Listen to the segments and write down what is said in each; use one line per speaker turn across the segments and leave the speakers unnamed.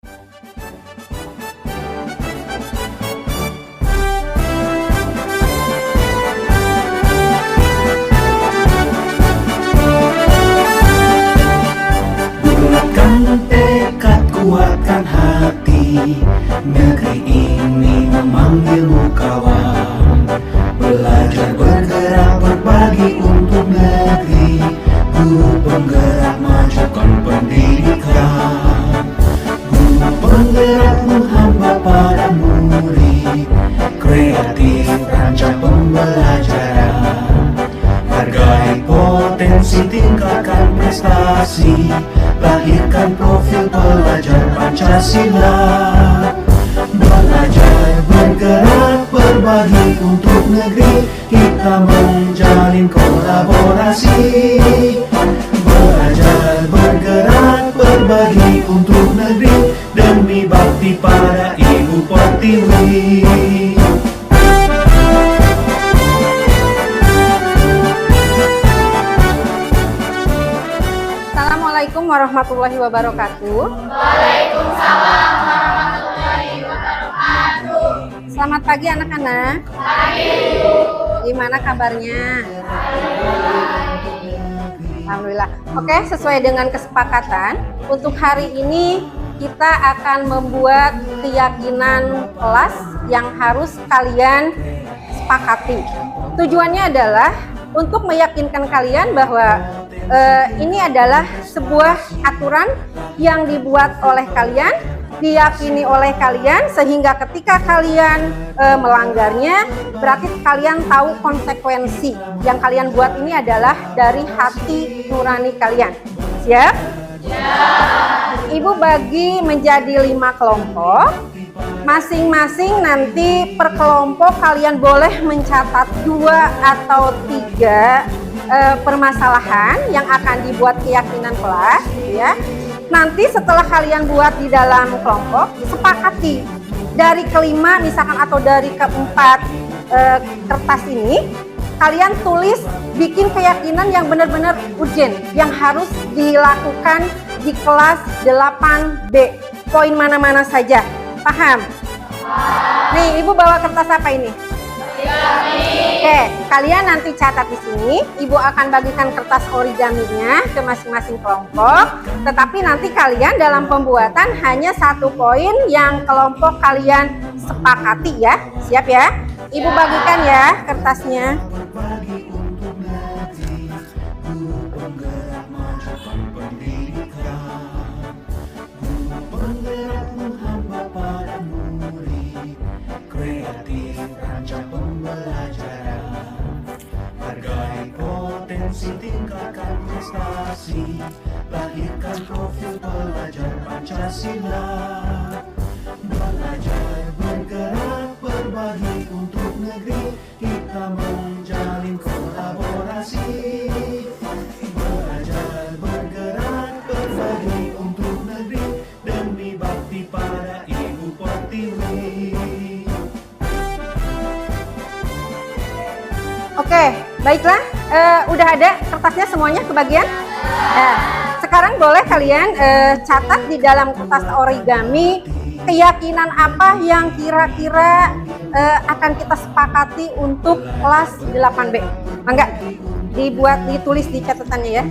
Bulatkan tekad, kuatkan hati, negeri ini memanggilmu kawan. Belajar, bergerak, berbagi untuk negeri, guru penggerak majukan pendidikan. Guru penggerakmu hamba pada murid, kreatif rancang pembelajaran. Hargai potensi, tingkatkan prestasi, lahirkan profil pelajar Pancasila. Belajar, bergerak, berbagi untuk negeri, kita menjalin kolaborasi. Belajar, bergerak, berbagi untuk negeri, demi bakti pada Ibu Pertiwi.
Assalamualaikum warahmatullahi wabarakatuh.
Waalaikumsalam warahmatullahi wabarakatuh.
Selamat pagi anak-anak.
Pagi.
Gimana kabarnya? Alhamdulillah. Oke, sesuai dengan kesepakatan, untuk hari ini kita akan membuat keyakinan kelas yang harus kalian sepakati. Tujuannya adalah untuk meyakinkan kalian bahwa ini adalah sebuah aturan yang dibuat oleh kalian, diyakini oleh kalian, sehingga ketika kalian melanggarnya, berarti kalian tahu konsekuensi yang kalian buat ini adalah dari hati nurani kalian. Siap? Ya. Ibu bagi menjadi 5 kelompok. Masing-masing nanti per kelompok kalian boleh mencatat 2 atau 3 permasalahan yang akan dibuat keyakinan kelas, ya. Nanti setelah kalian buat di dalam kelompok, sepakati dari kelima misalkan atau dari keempat kertas ini, kalian tulis bikin keyakinan yang benar-benar urgent, yang harus dilakukan di kelas 8B. Poin mana-mana saja, paham? Nih, Ibu bawa kertas apa ini? Oke, kalian nanti catat di sini. Ibu akan bagikan kertas origaminya ke masing-masing kelompok. Tetapi nanti kalian dalam pembuatan hanya 1 poin yang kelompok kalian sepakati ya. Siap ya? Ibu bagikan ya kertasnya.
Kreatif rancang pembelajaran, hargai potensi, tingkatkan prestasi, lahirkan profil pelajar Pancasila. Belajar, bergerak, berbagi untuk negeri, kita menjalin kolaborasi. Belajar, bergerak, berbagi untuk negeri, demi bakti pada Ibu Pertiwi.
Oke, baiklah. Udah ada kertasnya semuanya kebagian? Nah, sekarang boleh kalian catat di dalam kertas origami keyakinan apa yang kira-kira akan kita sepakati untuk kelas 8B. Mangga, dibuat, ditulis di catatannya ya.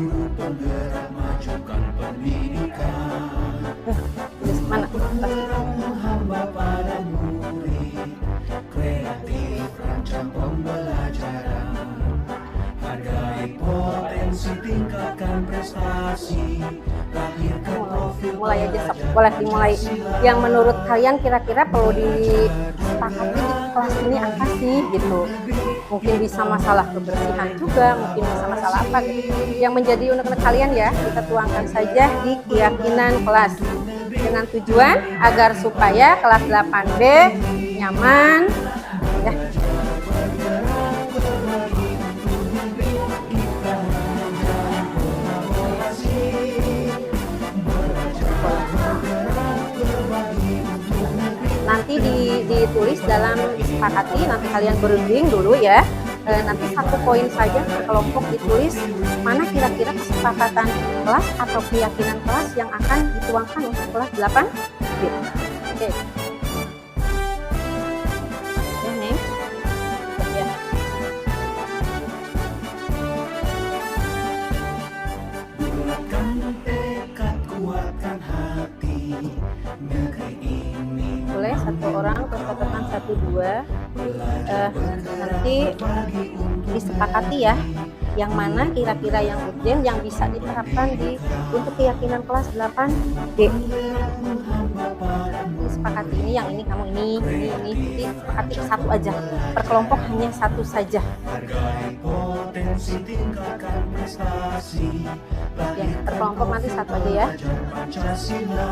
Tulis mana kertasnya?
Kreatif rancang pembelajaran, hargai potensi, tingkatkan prestasi, lahirkan profil.
Mulai aja sob, boleh dimulai. Yang menurut kalian kira-kira perlu disepakati di kelas ini apa sih gitu? Mungkin bisa masalah kebersihan juga, mungkin bisa masalah apa gitu. Yang menjadi unek-unek kalian ya, kita tuangkan saja di keyakinan kelas. Dengan tujuan agar supaya kelas 8B nyaman ya. Nanti ditulis dalam sepakati, nanti kalian berunding dulu ya. Nanti 1 poin saja per kelompok ditulis mana kira-kira kesepakatan kelas atau keyakinan kelas yang akan dituangkan untuk kelas 8 B. Oke. Oke, Neng. Ya.
Bulatkan tekad, kuatkan hati, negeri ini
Boleh satu orang atau catatan 1, 2. Nanti disepakati ya, yang mana kira-kira yang urgent yang bisa diterapkan untuk keyakinan kelas 8D. Disepakati ini, yang ini kamu ini, jadi sepakati satu aja. Per kelompok hanya satu saja.
hargai potensi, tingkatkan prestasi,
Ya, per kelompok nanti satu aja ya.
Pancasila.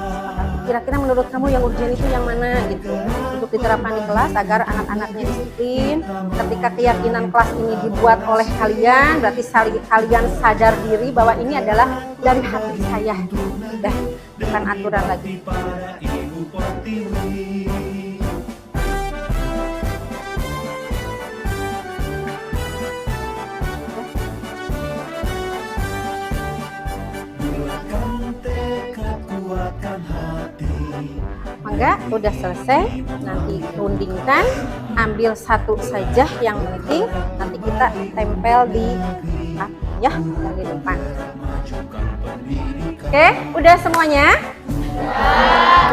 Kira-kira menurut kamu yang urgent itu yang mana gitu, untuk diterapkan di kelas agar anak-anaknya disiplin. Ketika keyakinan kelas ini dibuat oleh kalian, berarti kalian sadar diri bahwa ini adalah dari hati saya, udah bukan aturan lagi.
Pada Ibu Pertiwi, bulatkan tekad, kuatkan hati.
Mangga, udah selesai. Nanti rundingkan, ambil satu saja yang penting. Nanti kita tempel di ya, di depan. Oke, udah semuanya?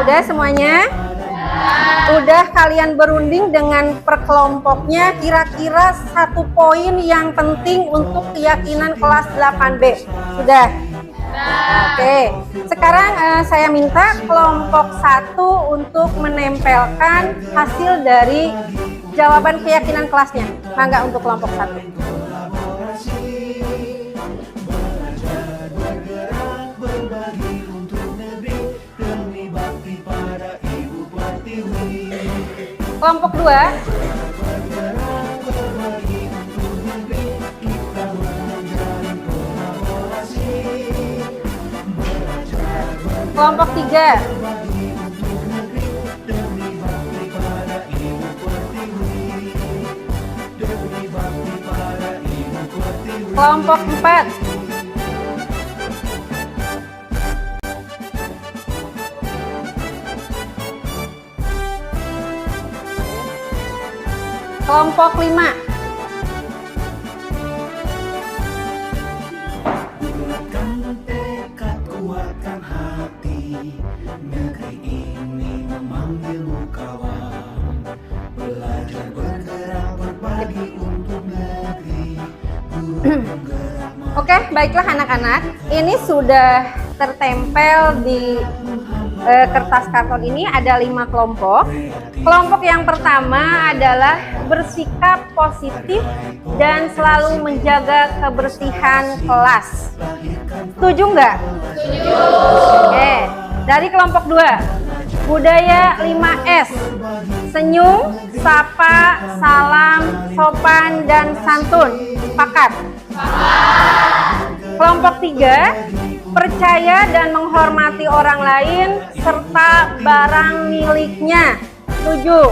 Udah semuanya? Udah kalian berunding dengan perkelompoknya, kira-kira 1 poin yang penting untuk keyakinan kelas 8B. Sudah? Oke, sekarang saya minta kelompok 1 untuk menempelkan hasil dari jawaban keyakinan kelasnya. Mangga untuk kelompok 1.
Berbagi untuk negeri, demi bakti pada Ibu Pertiwi.
Kelompok 2.
Berbagi untuk negeri, kita menjalin kolaborasi.
Kelompok 3.
Berbagi untuk negeri, demi bakti pada Ibu Pertiwi. Demi bakti pada Ibu Pertiwi.
Kelompok 4. Kelompok 5.
Bulatkan tekad, kuatkan hati, negeri ini memanggilmu kawan. Belajar bergerak, berbagi untuk negeri, guru penggerak.
Oke, baiklah anak-anak. Ini sudah tertempel di kertas karton ini ada 5 kelompok. Kelompok yang pertama adalah bersikap positif dan selalu menjaga kebersihan kelas. Setuju nggak? Setuju. Oke, dari kelompok 2, budaya 5S. Senyum, sapa, salam, sopan, dan santun. Sepakat? Kelompok 3, percaya dan menghormati orang lain serta barang miliknya. Setuju?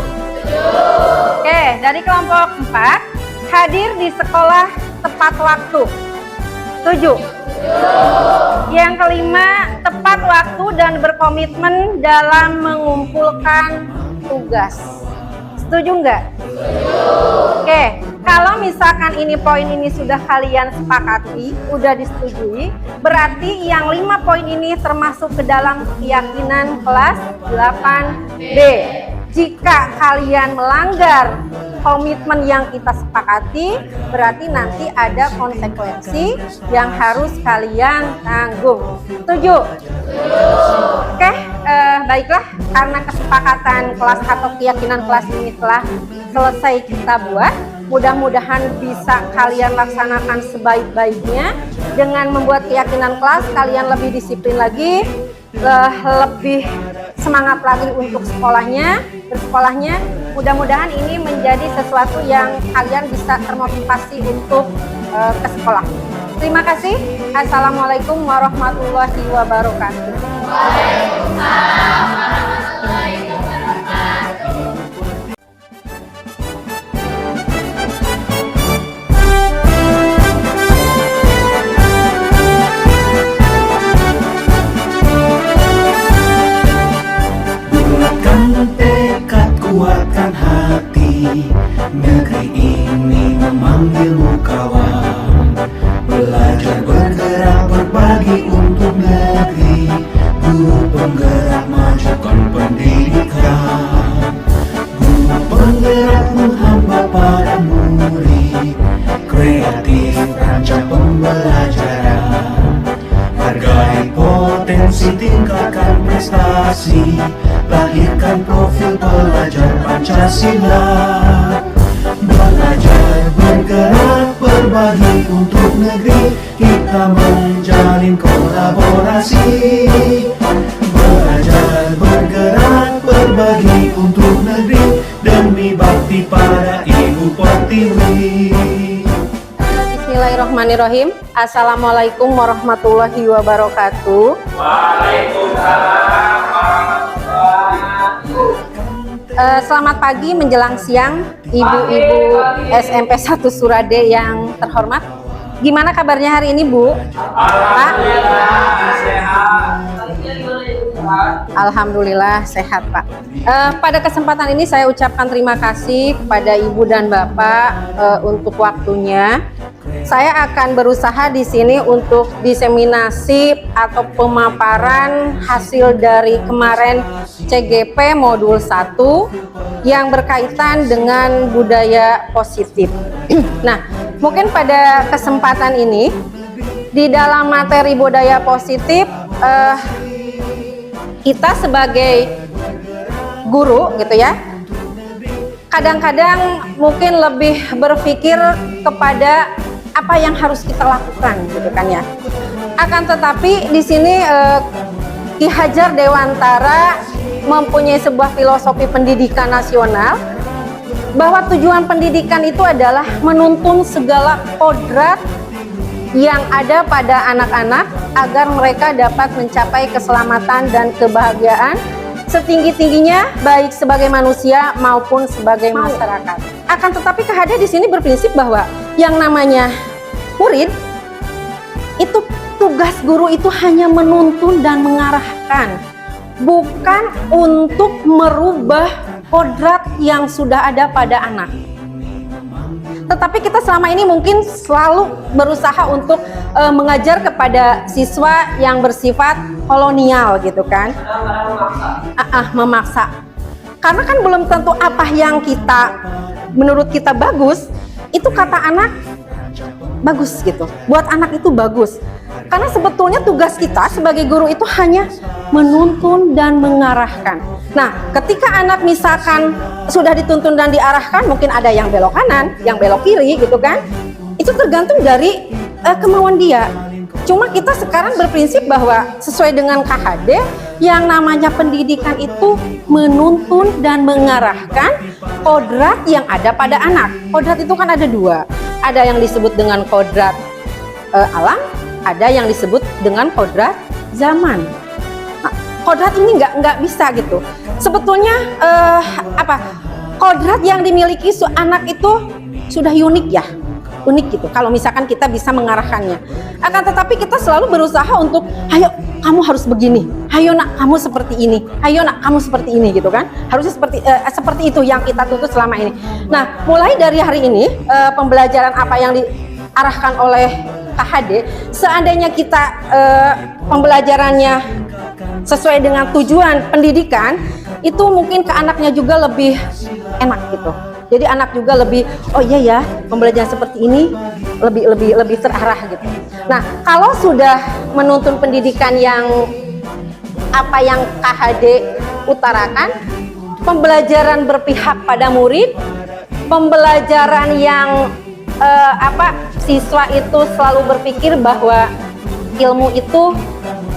Oke, dari kelompok 4, hadir di sekolah tepat waktu. Setuju? Yang kelima, tepat waktu dan berkomitmen dalam mengumpulkan tugas. Setuju nggak? Oke, kalau misalkan ini poin ini sudah kalian sepakati, udah disetujui, berarti yang 5 poin ini termasuk ke dalam keyakinan kelas 8B. Jika kalian melanggar komitmen yang kita sepakati, berarti nanti ada konsekuensi yang harus kalian tanggung. Setuju? Oke, baiklah, karena kesepakatan kelas atau keyakinan kelas ini telah selesai kita buat, mudah-mudahan bisa kalian laksanakan sebaik-baiknya. Dengan membuat keyakinan kelas, kalian lebih disiplin lagi, lebih semangat lagi untuk bersekolahnya. Mudah-mudahan ini menjadi sesuatu yang kalian bisa termotivasi untuk ke sekolah. Terima kasih. Assalamualaikum warahmatullahi wabarakatuh.
Waalaikumsalam warahmatullahi wabarakatuh.
Negeri ini memanggilmu kawan. Belajar bergerak berbagi untuk negeri. Guru penggerak majukan pendidikan. Guru penggerak menghamba pada murid. Kreatif rancang pembelajaran. Hargai potensi, tingkatkan prestasi. Lahirkan profil pelajar Pancasila. Belajar bergerak berbagi untuk negeri. Kita menjalin kolaborasi. Belajar bergerak berbagi untuk negeri. Demi bakti pada Ibu Pertiwi.
Bismillahirrahmanirrahim. Assalamualaikum warahmatullahi wabarakatuh. Selamat pagi menjelang siang, ibu-ibu SMP 1 Surade yang terhormat. Gimana kabarnya hari ini, Bu? Pak? Alhamdulillah sehat, Pak. Pada kesempatan ini saya ucapkan terima kasih kepada Ibu dan Bapak untuk waktunya. Saya akan berusaha di sini untuk diseminasi atau pemaparan hasil dari kemarin CGP modul 1 yang berkaitan dengan budaya positif. Nah, mungkin pada kesempatan ini di dalam materi budaya positif kita sebagai guru gitu ya, kadang-kadang mungkin lebih berpikir kepada apa yang harus kita lakukan gitu kan ya. Akan tetapi di sini Ki Hajar Dewantara mempunyai sebuah filosofi pendidikan nasional bahwa tujuan pendidikan itu adalah menuntun segala kodrat yang ada pada anak-anak agar mereka dapat mencapai keselamatan dan kebahagiaan setinggi-tingginya, baik sebagai manusia maupun sebagai masyarakat. Akan tetapi KHD di sini berprinsip bahwa yang namanya murid itu, tugas guru itu hanya menuntun dan mengarahkan, bukan untuk merubah kodrat yang sudah ada pada anak. Tetapi kita selama ini mungkin selalu berusaha untuk mengajar kepada siswa yang bersifat kolonial gitu kan, memaksa. Karena kan belum tentu apa yang kita menurut kita bagus itu kata anak bagus gitu. Buat anak itu bagus. Karena sebetulnya tugas kita sebagai guru itu hanya menuntun dan mengarahkan. Nah, ketika anak misalkan sudah dituntun dan diarahkan, mungkin ada yang belok kanan, yang belok kiri gitu kan. Itu tergantung dari kemauan dia. Cuma kita sekarang berprinsip bahwa sesuai dengan KHD, yang namanya pendidikan itu menuntun dan mengarahkan kodrat yang ada pada anak. Kodrat itu kan ada dua. Ada yang disebut dengan kodrat alam, ada yang disebut dengan kodrat zaman. Nah, kodrat ini nggak bisa gitu. Sebetulnya kodrat yang dimiliki anak itu sudah unik ya, unik gitu. Kalau misalkan kita bisa mengarahkannya. Akan tetapi kita selalu berusaha untuk, ayo kamu harus begini, ayo nak kamu seperti ini, ayo nak kamu seperti ini gitu kan. Harusnya seperti itu yang kita tuntut selama ini. Nah, mulai dari hari ini pembelajaran apa yang diarahkan oleh KHD, seandainya kita pembelajarannya sesuai dengan tujuan pendidikan, itu mungkin ke anaknya juga lebih enak gitu. Jadi anak juga lebih, oh iya ya, pembelajaran seperti ini lebih terarah gitu. Nah, kalau sudah menuntun pendidikan yang apa yang KHD utarakan, pembelajaran berpihak pada murid, pembelajaran yang siswa itu selalu berpikir bahwa ilmu itu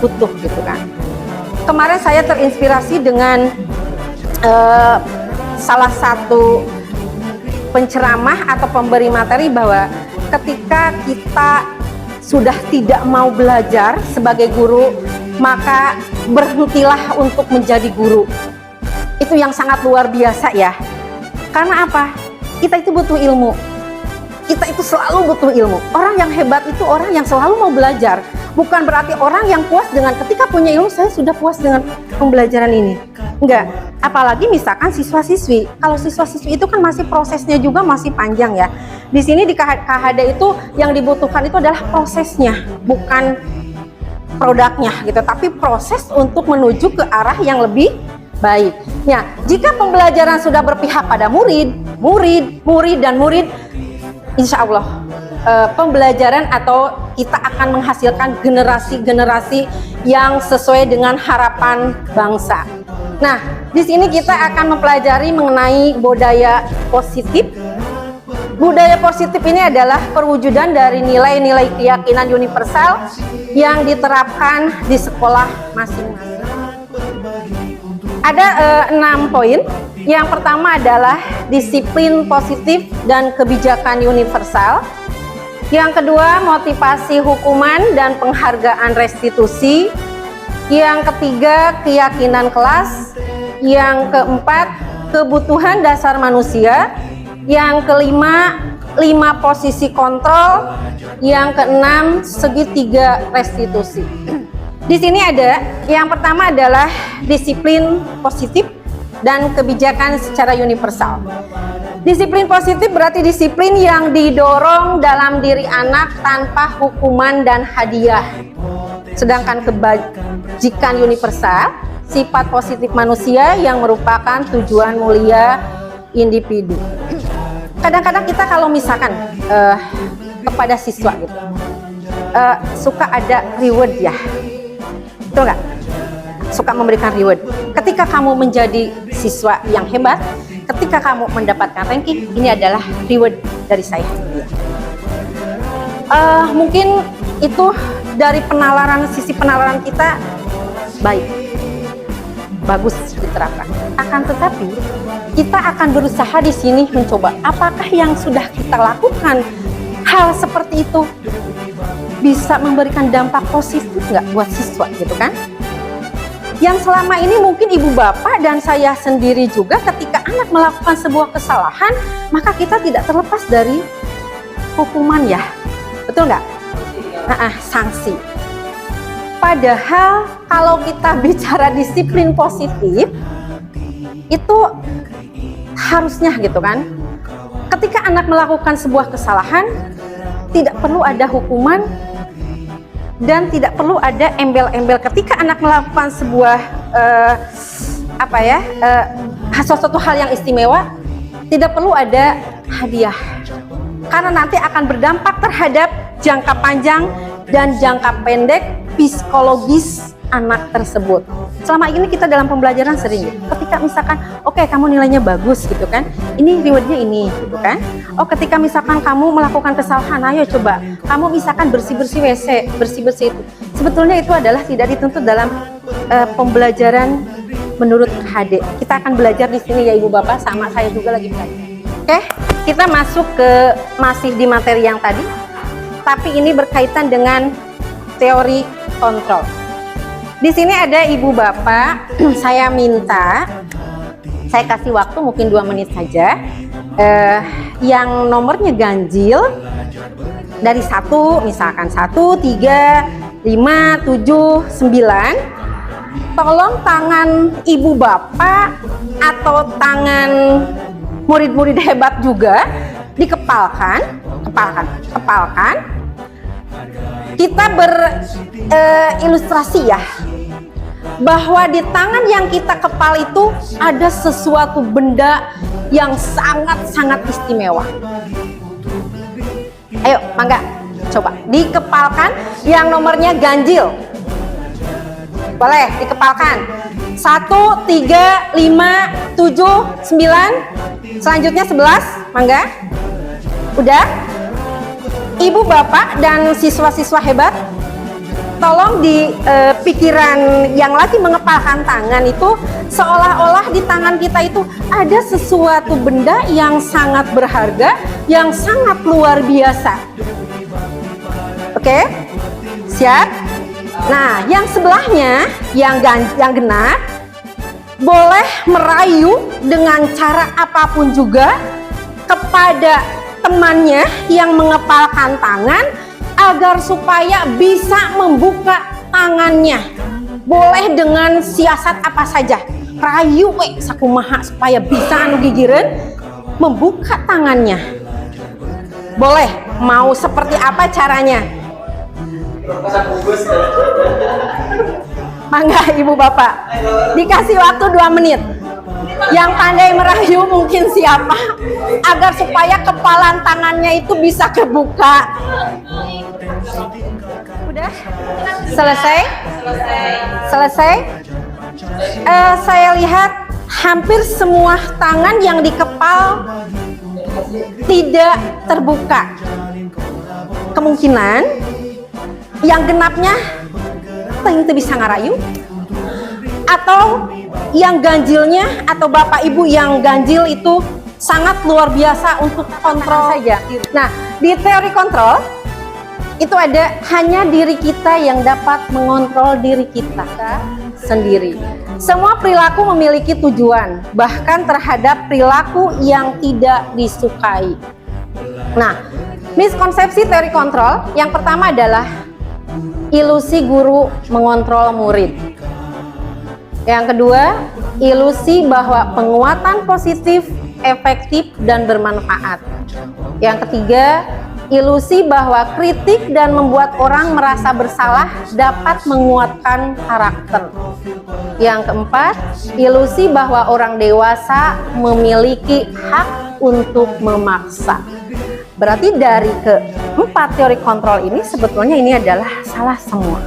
butuh gitu kan. Kemarin saya terinspirasi dengan salah satu penceramah atau pemberi materi bahwa ketika kita sudah tidak mau belajar sebagai guru, maka berhentilah untuk menjadi guru. Itu yang sangat luar biasa ya. Karena apa? Kita itu butuh ilmu. Kita itu selalu butuh ilmu. Orang yang hebat itu orang yang selalu mau belajar. Bukan berarti orang yang puas dengan ketika punya ilmu, saya sudah puas dengan pembelajaran ini. Enggak. Apalagi misalkan siswa-siswi. Kalau siswa-siswi itu kan masih prosesnya juga masih panjang ya. Di sini di KHD itu yang dibutuhkan itu adalah prosesnya, bukan produknya gitu, tapi proses untuk menuju ke arah yang lebih baik. Ya, jika pembelajaran sudah berpihak pada murid, insya Allah pembelajaran atau kita akan menghasilkan generasi-generasi yang sesuai dengan harapan bangsa. Nah, di sini kita akan mempelajari mengenai budaya positif. Budaya positif ini adalah perwujudan dari nilai-nilai keyakinan universal yang diterapkan di sekolah masing-masing. Ada 6 poin. Yang pertama adalah disiplin positif dan kebijakan universal. Yang kedua, motivasi hukuman dan penghargaan restitusi. Yang ketiga, keyakinan kelas. Yang keempat, kebutuhan dasar manusia. Yang kelima, 5 posisi kontrol. Yang keenam, segitiga restitusi. Di sini ada, yang pertama adalah disiplin positif dan kebijakan secara universal. Disiplin positif berarti disiplin yang didorong dalam diri anak tanpa hukuman dan hadiah. Sedangkan kebajikan universal, sifat positif manusia yang merupakan tujuan mulia individu. Kadang-kadang kita kalau misalkan kepada siswa gitu, suka ada reward ya, betul nggak? Suka memberikan reward. Ketika kamu menjadi siswa yang hebat, ketika kamu mendapatkan ranking, ini adalah reward dari saya. Mungkin itu dari sisi penalaran kita baik, bagus diterapkan. Akan tetapi kita akan berusaha di sini mencoba apakah yang sudah kita lakukan hal seperti itu bisa memberikan dampak positif nggak buat siswa gitu kan? Yang selama ini mungkin ibu bapak dan saya sendiri juga ketika anak melakukan sebuah kesalahan, maka kita tidak terlepas dari hukuman ya, betul nggak? Sanksi. Padahal kalau kita bicara disiplin positif, itu harusnya gitu kan, ketika anak melakukan sebuah kesalahan, tidak perlu ada hukuman, dan tidak perlu ada embel-embel. Ketika anak melakukan sebuah sesuatu hal yang istimewa, tidak perlu ada hadiah, karena nanti akan berdampak terhadap jangka panjang dan jangka pendek psikologis anak tersebut. Selama ini kita dalam pembelajaran sering ketika misalkan oke, kamu nilainya bagus gitu kan, ini rewardnya ini gitu kan. Ketika misalkan kamu melakukan kesalahan, ayo coba kamu misalkan bersih-bersih WC, bersih-bersih itu. Sebetulnya itu adalah tidak dituntut dalam pembelajaran menurut HD. Kita akan belajar di sini ya ibu bapak, sama saya juga lagi belajar. Oke, kita masuk ke masih di materi yang tadi, tapi ini berkaitan dengan teori kontrol. Di sini ada ibu bapak, saya minta, saya kasih waktu mungkin 2 menit saja. Yang nomornya ganjil dari 1, misalkan 1, 3, 5, 7, 9. Tolong tangan ibu bapak atau tangan murid-murid hebat juga dikepalkan, kepalkan. Kita berilustrasi ya, bahwa di tangan yang kita kepal itu ada sesuatu benda yang sangat-sangat istimewa. Ayo, mangga, coba dikepalkan yang nomornya ganjil. Boleh dikepalkan. 1, 3, 5, 7, 9. Selanjutnya 11, mangga. Udah? Ibu bapak dan siswa-siswa hebat, tolong di pikiran yang lagi mengepalkan tangan itu, seolah-olah di tangan kita itu ada sesuatu benda yang sangat berharga, yang sangat luar biasa. Oke? Siap? Nah, yang sebelahnya, yang genap, boleh merayu dengan cara apapun juga kepada temannya yang mengepalkan tangan, agar supaya bisa membuka tangannya. Boleh dengan siasat apa saja. Rayu sakumaha supaya bisa anu gigireun membuka tangannya. Boleh, mau seperti apa caranya? Mangga ibu bapak, dikasih waktu 2 menit. Yang pandai merayu mungkin siapa? Agar supaya kepalan tangannya itu bisa kebuka. Udah? Selesai? Selesai? Saya lihat hampir semua tangan yang dikepal tidak terbuka. Kemungkinan yang genapnya teu bisa ngarayu, atau yang ganjilnya atau bapak ibu yang ganjil itu sangat luar biasa untuk kontrol saja. Nah, di teori kontrol itu ada hanya diri kita yang dapat mengontrol diri kita sendiri. Semua perilaku memiliki tujuan, bahkan terhadap perilaku yang tidak disukai. Nah, miskonsepsi teori kontrol yang pertama adalah ilusi guru mengontrol murid. Yang kedua, ilusi bahwa penguatan positif, efektif, dan bermanfaat. Yang ketiga, ilusi bahwa kritik dan membuat orang merasa bersalah dapat menguatkan karakter. Yang keempat, ilusi bahwa orang dewasa memiliki hak untuk memaksa. Berarti dari keempat teori kontrol ini sebetulnya ini adalah salah semua.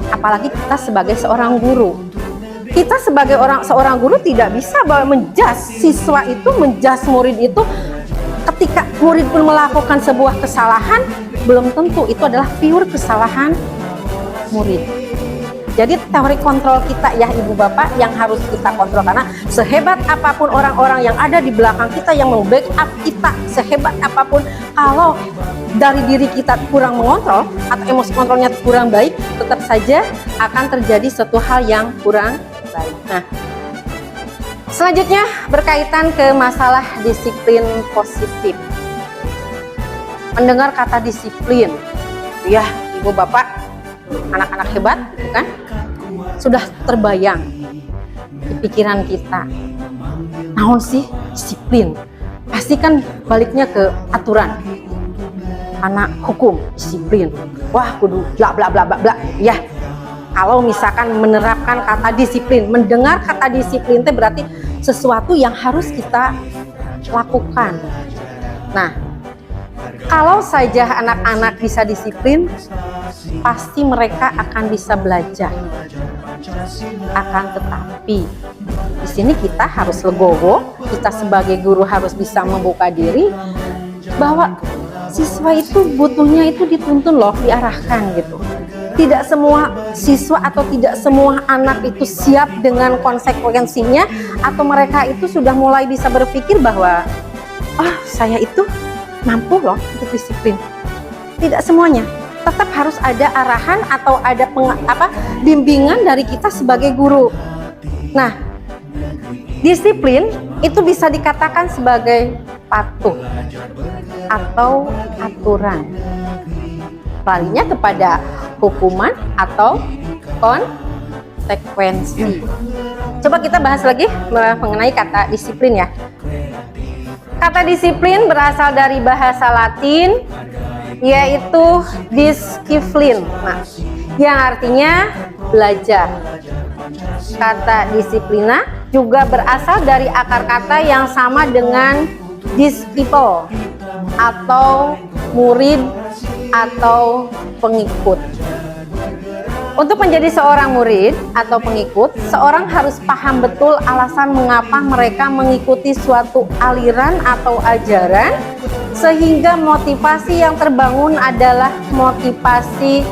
Apalagi kita sebagai seorang guru. Kita sebagai seorang guru tidak bisa menjas siswa itu, menjas murid itu. Ketika murid pun melakukan sebuah kesalahan, belum tentu itu adalah pure kesalahan murid. Jadi teori kontrol kita ya ibu bapak yang harus kita kontrol, karena sehebat apapun orang-orang yang ada di belakang kita yang membackup kita, sehebat apapun kalau dari diri kita kurang mengontrol atau emosi kontrolnya kurang baik, tetap saja akan terjadi suatu hal yang kurang baik. Nah, selanjutnya berkaitan ke masalah disiplin positif. Mendengar kata disiplin, ya ibu bapak, anak-anak hebat, gitu kan? Sudah terbayang di pikiran kita. Naon sih disiplin? Pasti kan baliknya ke aturan. Anak hukum, disiplin. Wah, kudu bla bla bla bla bla. Ya. Kalau misalkan menerapkan kata disiplin, mendengar kata disiplin itu berarti sesuatu yang harus kita lakukan. Nah, kalau saja anak-anak bisa disiplin, pasti mereka akan bisa belajar. Akan tetapi di sini kita harus legowo, kita sebagai guru harus bisa membuka diri bahwa siswa itu butuhnya itu dituntun loh, diarahkan gitu. Tidak semua siswa atau tidak semua anak itu siap dengan konsekuensinya, atau mereka itu sudah mulai bisa berpikir bahwa saya itu mampu loh untuk disiplin. Tidak semuanya. Tetap harus ada arahan atau ada bimbingan dari kita sebagai guru. Nah, disiplin itu bisa dikatakan sebagai patuh atau aturan. Larinya kepada hukuman atau konsekuensi. Coba kita bahas lagi mengenai kata disiplin ya. Kata disiplin berasal dari bahasa Latin yaitu disciplin, yang artinya belajar. Kata disiplina juga berasal dari akar kata yang sama dengan disciple atau murid atau pengikut. Untuk menjadi seorang murid atau pengikut, seorang harus paham betul alasan mengapa mereka mengikuti suatu aliran atau ajaran, sehingga motivasi yang terbangun adalah motivasi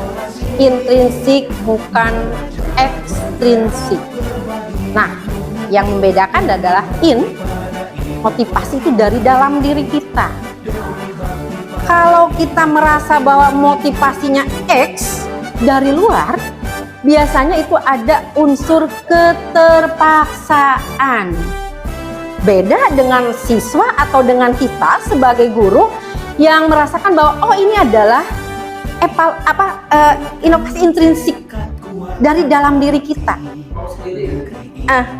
intrinsik bukan ekstrinsik. Nah, yang membedakan adalah motivasi itu dari dalam diri kita. Kalau kita merasa bahwa motivasinya X dari luar, biasanya itu ada unsur keterpaksaan. Beda dengan siswa atau dengan kita sebagai guru yang merasakan bahwa ini adalah inovasi intrinsik dari dalam diri kita,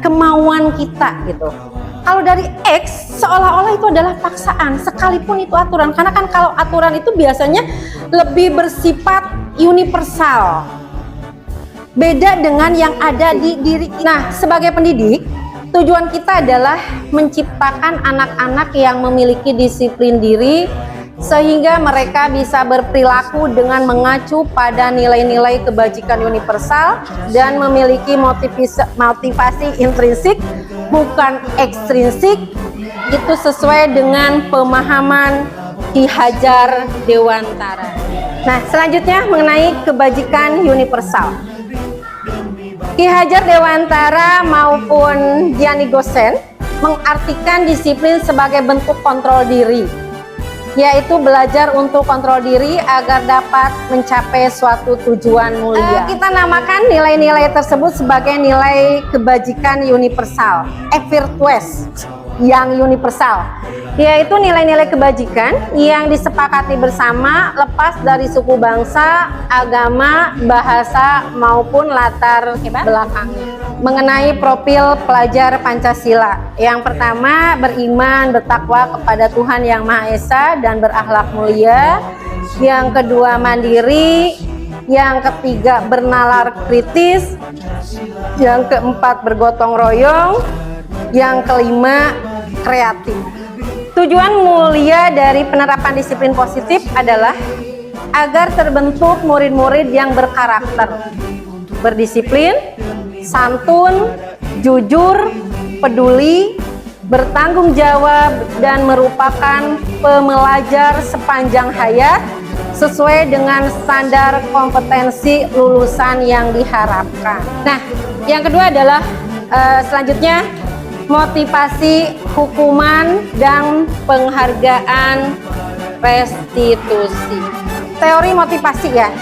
kemauan kita gitu. Kalau dari X seolah-olah itu adalah paksaan, sekalipun itu aturan. Karena kan kalau aturan itu biasanya lebih bersifat universal, beda dengan yang ada di diri kita. Nah, sebagai pendidik, tujuan kita adalah menciptakan anak-anak yang memiliki disiplin diri, sehingga mereka bisa berperilaku dengan mengacu pada nilai-nilai kebajikan universal dan memiliki motivasi intrinsik bukan ekstrinsik. Itu sesuai dengan pemahaman Ki Hajar Dewantara. Nah, selanjutnya mengenai kebajikan universal. Ki Hajar Dewantara maupun Gianni Gosen mengartikan disiplin sebagai bentuk kontrol diri, yaitu belajar untuk kontrol diri agar dapat mencapai suatu tujuan mulia. Kita namakan nilai-nilai tersebut sebagai nilai kebajikan universal, virtues yang universal, yaitu nilai-nilai kebajikan yang disepakati bersama lepas dari suku bangsa, agama, bahasa, maupun latar belakangnya. Mengenai profil pelajar Pancasila, yang pertama beriman, bertakwa kepada Tuhan Yang Maha Esa dan berakhlak mulia. Yang kedua mandiri. Yang ketiga bernalar kritis. Yang keempat bergotong royong. Yang kelima kreatif. Tujuan mulia dari penerapan disiplin positif adalah agar terbentuk murid-murid yang berkarakter, berdisiplin, santun, jujur, peduli, bertanggung jawab, dan merupakan pembelajar sepanjang hayat sesuai dengan standar kompetensi lulusan yang diharapkan. Nah, yang kedua adalah selanjutnya motivasi, hukuman, dan penghargaan restitusi. Teori motivasi ya,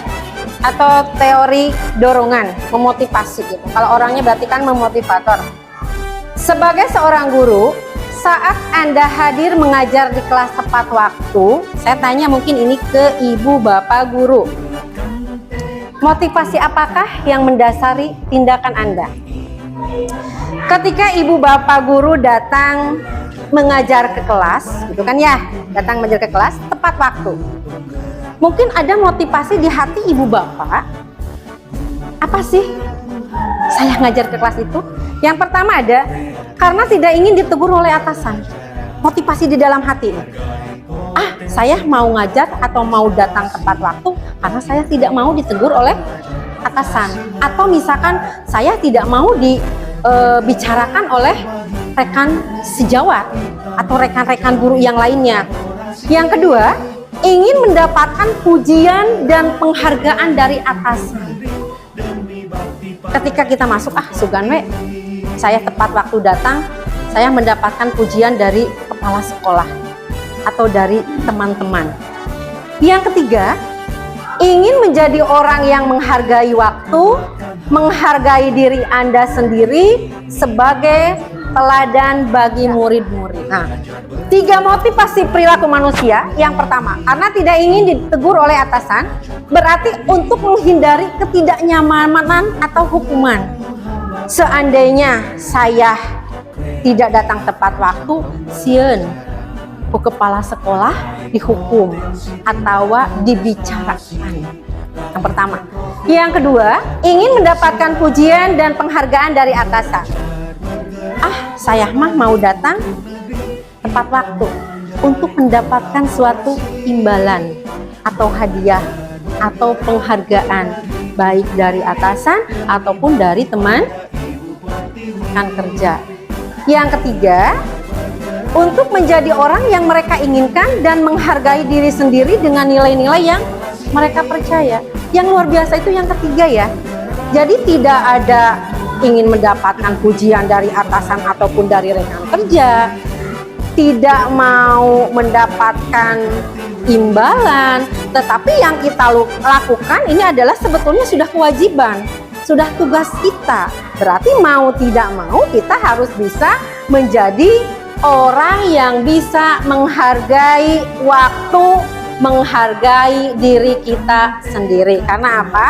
atau teori dorongan, memotivasi gitu. Kalau orangnya berarti kan memotivator. Sebagai seorang guru, saat Anda hadir mengajar di kelas tepat waktu, saya tanya mungkin ini ke ibu bapak guru. Motivasi apakah yang mendasari tindakan Anda? Ketika ibu bapak guru datang mengajar ke kelas, gitu kan ya, datang mengajar ke kelas tepat waktu. Mungkin ada motivasi di hati ibu bapak. Apa sih saya ngajar ke kelas itu? Yang pertama ada karena tidak ingin ditegur oleh atasan. Motivasi di dalam hati. Saya mau ngajar atau mau datang tepat waktu karena saya tidak mau ditegur oleh atasan. Atau misalkan saya tidak mau dibicarakan oleh rekan sejawat atau rekan-rekan guru yang lainnya. Yang kedua, ingin mendapatkan pujian dan penghargaan dari atasan. Ketika kita masuk, sugan we, saya tepat waktu datang, saya mendapatkan pujian dari kepala sekolah atau dari teman-teman. Yang ketiga, ingin menjadi orang yang menghargai waktu, menghargai diri Anda sendiri sebagai teladan bagi murid-murid. Nah, 3 motivasi perilaku manusia. Yang pertama, karena tidak ingin ditegur oleh atasan, berarti untuk menghindari ketidaknyamanan atau hukuman. Seandainya saya tidak datang tepat waktu, sieun ku kepala sekolah dihukum atau dibicarakan. Yang pertama. Yang kedua, ingin mendapatkan pujian dan penghargaan dari atasan. Saya mah mau datang tepat waktu untuk mendapatkan suatu imbalan atau hadiah atau penghargaan baik dari atasan ataupun dari teman kerja. Yang ketiga, untuk menjadi orang yang mereka inginkan dan menghargai diri sendiri dengan nilai-nilai yang mereka percaya. Yang luar biasa itu yang ketiga ya. Jadi tidak ada ingin mendapatkan pujian dari atasan ataupun dari rekan kerja, tidak mau mendapatkan imbalan, tetapi yang kita lakukan ini adalah sebetulnya sudah kewajiban, sudah tugas kita. Berarti mau tidak mau kita harus bisa menjadi orang yang bisa menghargai waktu, menghargai diri kita sendiri. Karena apa?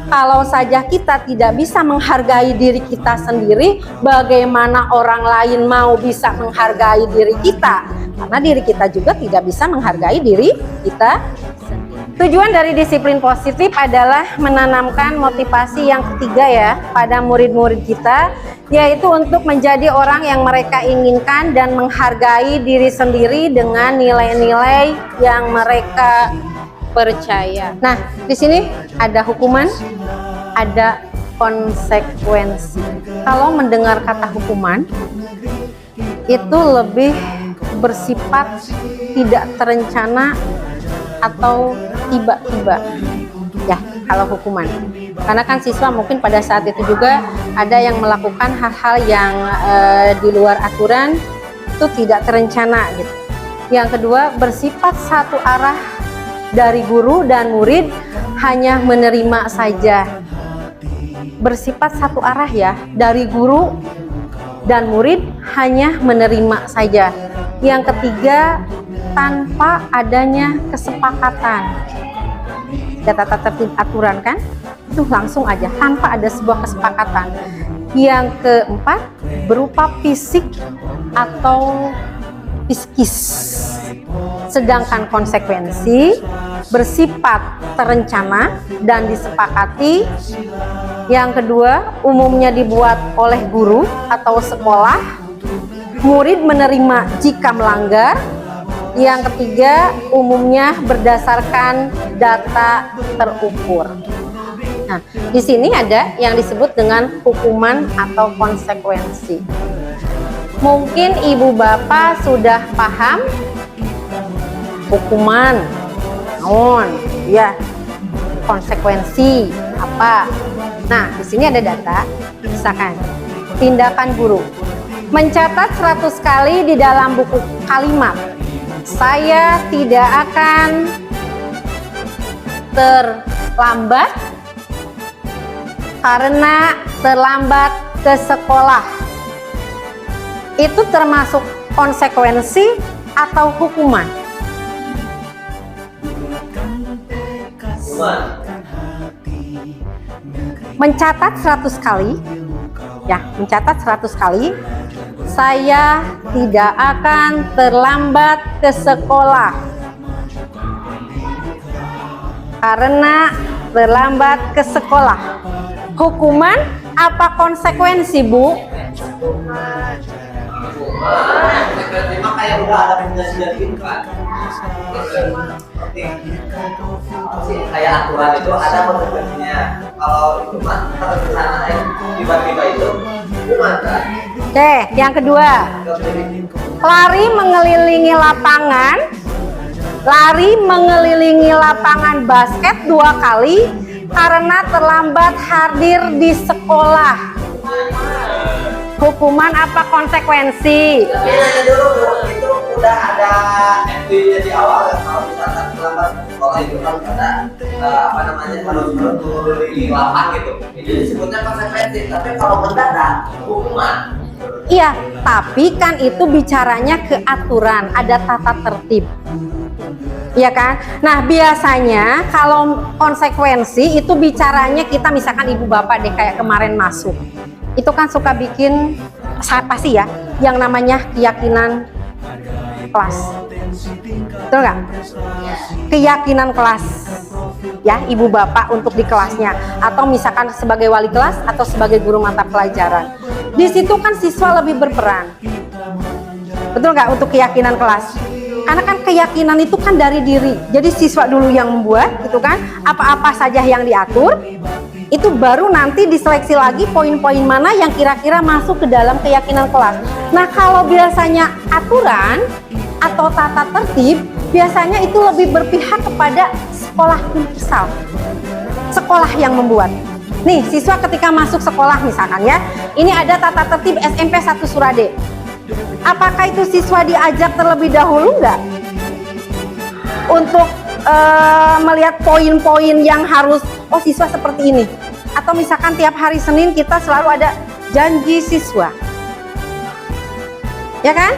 Kalau saja kita tidak bisa menghargai diri kita sendiri, bagaimana orang lain mau bisa menghargai diri kita? Karena diri kita juga tidak bisa menghargai diri kita sendiri. Tujuan dari disiplin positif adalah menanamkan motivasi yang ketiga ya pada murid-murid kita, yaitu untuk menjadi orang yang mereka inginkan dan menghargai diri sendiri dengan nilai-nilai yang mereka percaya. Nah, di sini ada hukuman, ada konsekuensi. Kalau mendengar kata hukuman, itu lebih bersifat tidak terencana atau tiba-tiba ya kalau hukuman, karena kan siswa mungkin pada saat itu juga ada yang melakukan hal-hal yang di luar aturan, itu tidak terencana gitu. Yang kedua, bersifat satu arah dari guru dan murid, hanya menerima saja. Bersifat satu arah ya, dari guru dan murid hanya menerima saja. Yang ketiga, tanpa adanya kesepakatan. Ya, tata tertib aturan kan, itu langsung aja tanpa ada sebuah kesepakatan. Yang keempat, berupa fisik atau psikis. Sedangkan konsekuensi bersifat terencana dan disepakati. Yang kedua, umumnya dibuat oleh guru atau sekolah, murid menerima jika melanggar. Yang ketiga, umumnya berdasarkan data terukur. Nah, di sini ada yang disebut dengan hukuman atau konsekuensi. Mungkin ibu bapak sudah paham hukuman, ya, konsekuensi apa. Nah, di sini ada data, misalkan tindakan guru. Mencatat 100 kali di dalam buku kalimat, saya tidak akan terlambat karena terlambat ke sekolah. Itu termasuk konsekuensi atau hukuman? Mencatat 100 kali, ya, mencatat 100 kali, saya tidak akan terlambat ke sekolah karena terlambat ke sekolah. Hukuman apa konsekuensi, Bu?
Konsekuensi mah kayak udah ada penjelasan gitu kan. Kayak aturan itu ada konsekuensinya. Kalau itu mah terkesan tiba-tiba itu hukuman kan.
Oke, yang kedua, lari mengelilingi lapangan. Lari mengelilingi lapangan basket 2 kali karena terlambat hadir di sekolah. Hukuman apa konsekuensi?
Tapi nanya dulu, Bu, itu udah ada FB-nya di awal ya, kalau misalkan terlambat sekolah itu kan ada harus turun di lapangan gitu. Itu disebutnya konsekuensi. Tapi kalau mendadak hukuman.
Iya, tapi kan itu bicaranya ke aturan, ada tata tertib. Iya kan? Nah, biasanya kalau konsekuensi itu bicaranya kita misalkan ibu bapak deh kayak kemarin masuk. Itu kan suka bikin pasti ya yang namanya keyakinan kelas. Betul nggak? Keyakinan kelas. Ya, ibu bapak untuk di kelasnya atau misalkan sebagai wali kelas atau sebagai guru mata pelajaran. Di situ kan siswa lebih berperan. Betul nggak untuk keyakinan kelas? Karena kan keyakinan itu kan dari diri. Jadi siswa dulu yang membuat, gitu kan? Apa-apa saja yang diatur, itu baru nanti diseleksi lagi poin-poin mana yang kira-kira masuk ke dalam keyakinan kelas. Nah, kalau biasanya aturan atau tata tertib, biasanya itu lebih berpihak kepada sekolah universal. Sekolah yang membuat. Nih, siswa ketika masuk sekolah misalkan ya, ini ada tata tertib SMP 1 Surade. Apakah itu siswa diajak terlebih dahulu nggak? Untuk melihat poin-poin yang harus, oh siswa seperti ini. Atau misalkan tiap hari Senin kita selalu ada janji siswa. Ya kan?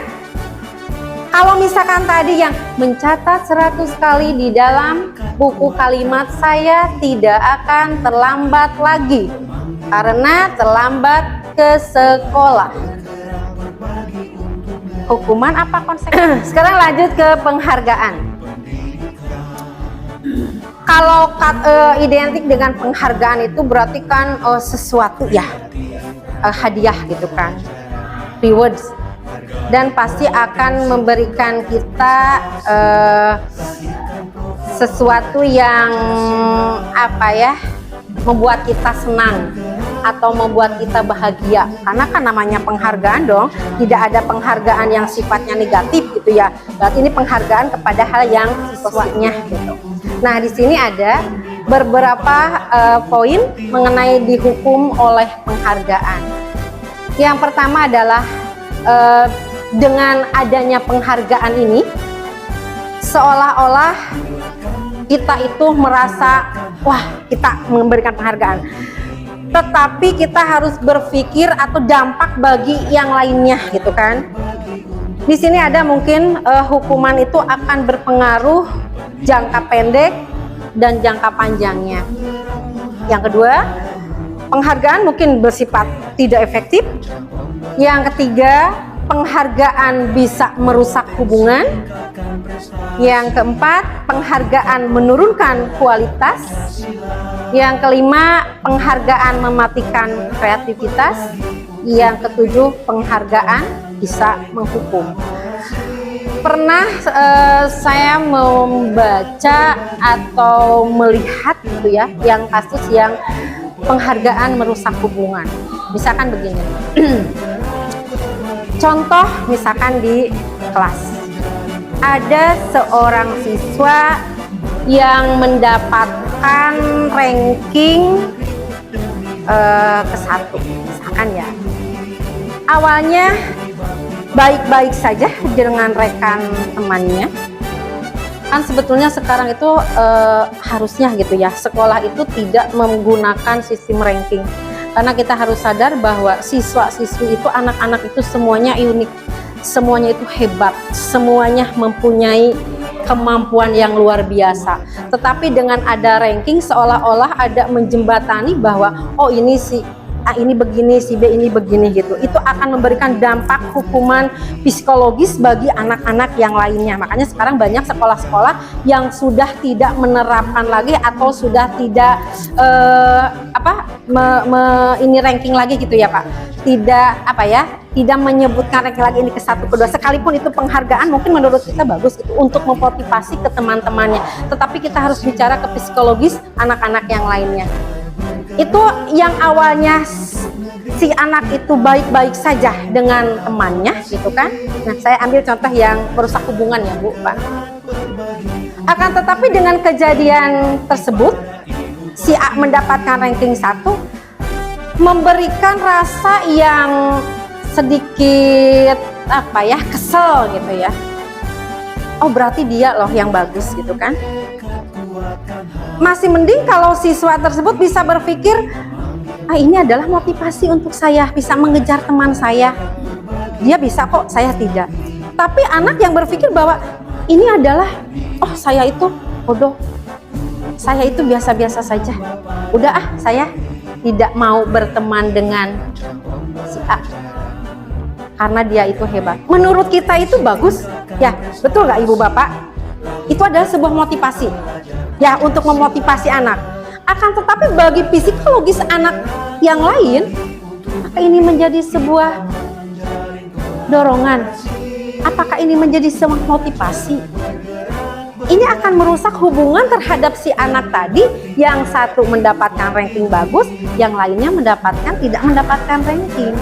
Kalau misalkan tadi yang mencatat 100 kali di dalam buku kalimat, saya tidak akan terlambat lagi karena terlambat ke sekolah. Hukuman apa konsekuensi? Sekarang lanjut ke penghargaan. Kalau identik dengan penghargaan itu berarti kan sesuatu ya, hadiah gitu kan, rewards, dan pasti akan memberikan kita sesuatu yang apa ya, membuat kita senang atau membuat kita bahagia, karena kan namanya penghargaan dong, tidak ada penghargaan yang sifatnya negatif gitu ya. Berarti ini penghargaan kepada hal yang sesuatunya gitu. Nah, di sini ada beberapa poin mengenai dihukum oleh penghargaan. Yang pertama adalah dengan adanya penghargaan ini seolah-olah kita itu merasa wah, kita memberikan penghargaan. Tetapi kita harus berpikir atau dampak bagi yang lainnya gitu kan. Di sini ada mungkin hukuman itu akan berpengaruh jangka pendek dan jangka panjangnya. Yang kedua, penghargaan mungkin bersifat tidak efektif. Yang ketiga, penghargaan bisa merusak hubungan. Yang keempat, penghargaan menurunkan kualitas. Yang kelima, penghargaan mematikan kreativitas. Yang ketujuh, penghargaan bisa menghukum. Pernah saya membaca atau melihat gitu ya, yang kasus yang penghargaan merusak hubungan. Misalkan begini. Contoh misalkan di kelas. Ada seorang siswa yang mendapatkan ranking ke-1 misalkan ya. Awalnya baik-baik saja dengan rekan temannya. Kan sebetulnya sekarang itu harusnya gitu ya, sekolah itu tidak menggunakan sistem ranking. Karena kita harus sadar bahwa siswa-siswi itu, anak-anak itu semuanya unik, semuanya itu hebat, semuanya mempunyai kemampuan yang luar biasa. Tetapi dengan ada ranking seolah-olah ada menjembatani bahwa oh ini si A ini begini, si B ini begini gitu. Itu akan memberikan dampak hukuman psikologis bagi anak-anak yang lainnya. Makanya sekarang banyak sekolah-sekolah yang sudah tidak menerapkan lagi atau sudah tidak ini ranking lagi gitu ya Pak. Tidak menyebutkan ranking lagi ini ke-1, ke-2, sekalipun itu penghargaan mungkin menurut kita bagus gitu untuk memotivasi ke teman-temannya. Tetapi kita harus bicara ke psikologis anak-anak yang lainnya. Itu yang awalnya si anak itu baik-baik saja dengan temannya gitu kan. Nah, saya ambil contoh yang merusak hubungan ya Bu, Pak. Akan tetapi dengan kejadian tersebut si A mendapatkan ranking 1, memberikan rasa yang sedikit kesel gitu ya. Oh berarti dia loh yang bagus gitu kan. Masih mending kalau siswa tersebut bisa berpikir, ini adalah motivasi untuk saya bisa mengejar teman saya. Dia bisa kok, saya tidak. Tapi anak yang berpikir bahwa ini adalah, oh saya itu bodoh, saya itu biasa-biasa saja. Udah saya tidak mau berteman dengan si A karena dia itu hebat. Menurut kita itu bagus, ya betul nggak Ibu Bapak? Itu adalah sebuah motivasi, ya untuk memotivasi anak. Akan tetapi bagi psikologis anak yang lain, apakah ini menjadi sebuah dorongan? Apakah ini menjadi sebuah motivasi? Ini akan merusak hubungan terhadap si anak tadi, yang satu mendapatkan ranking bagus, yang lainnya tidak mendapatkan ranking.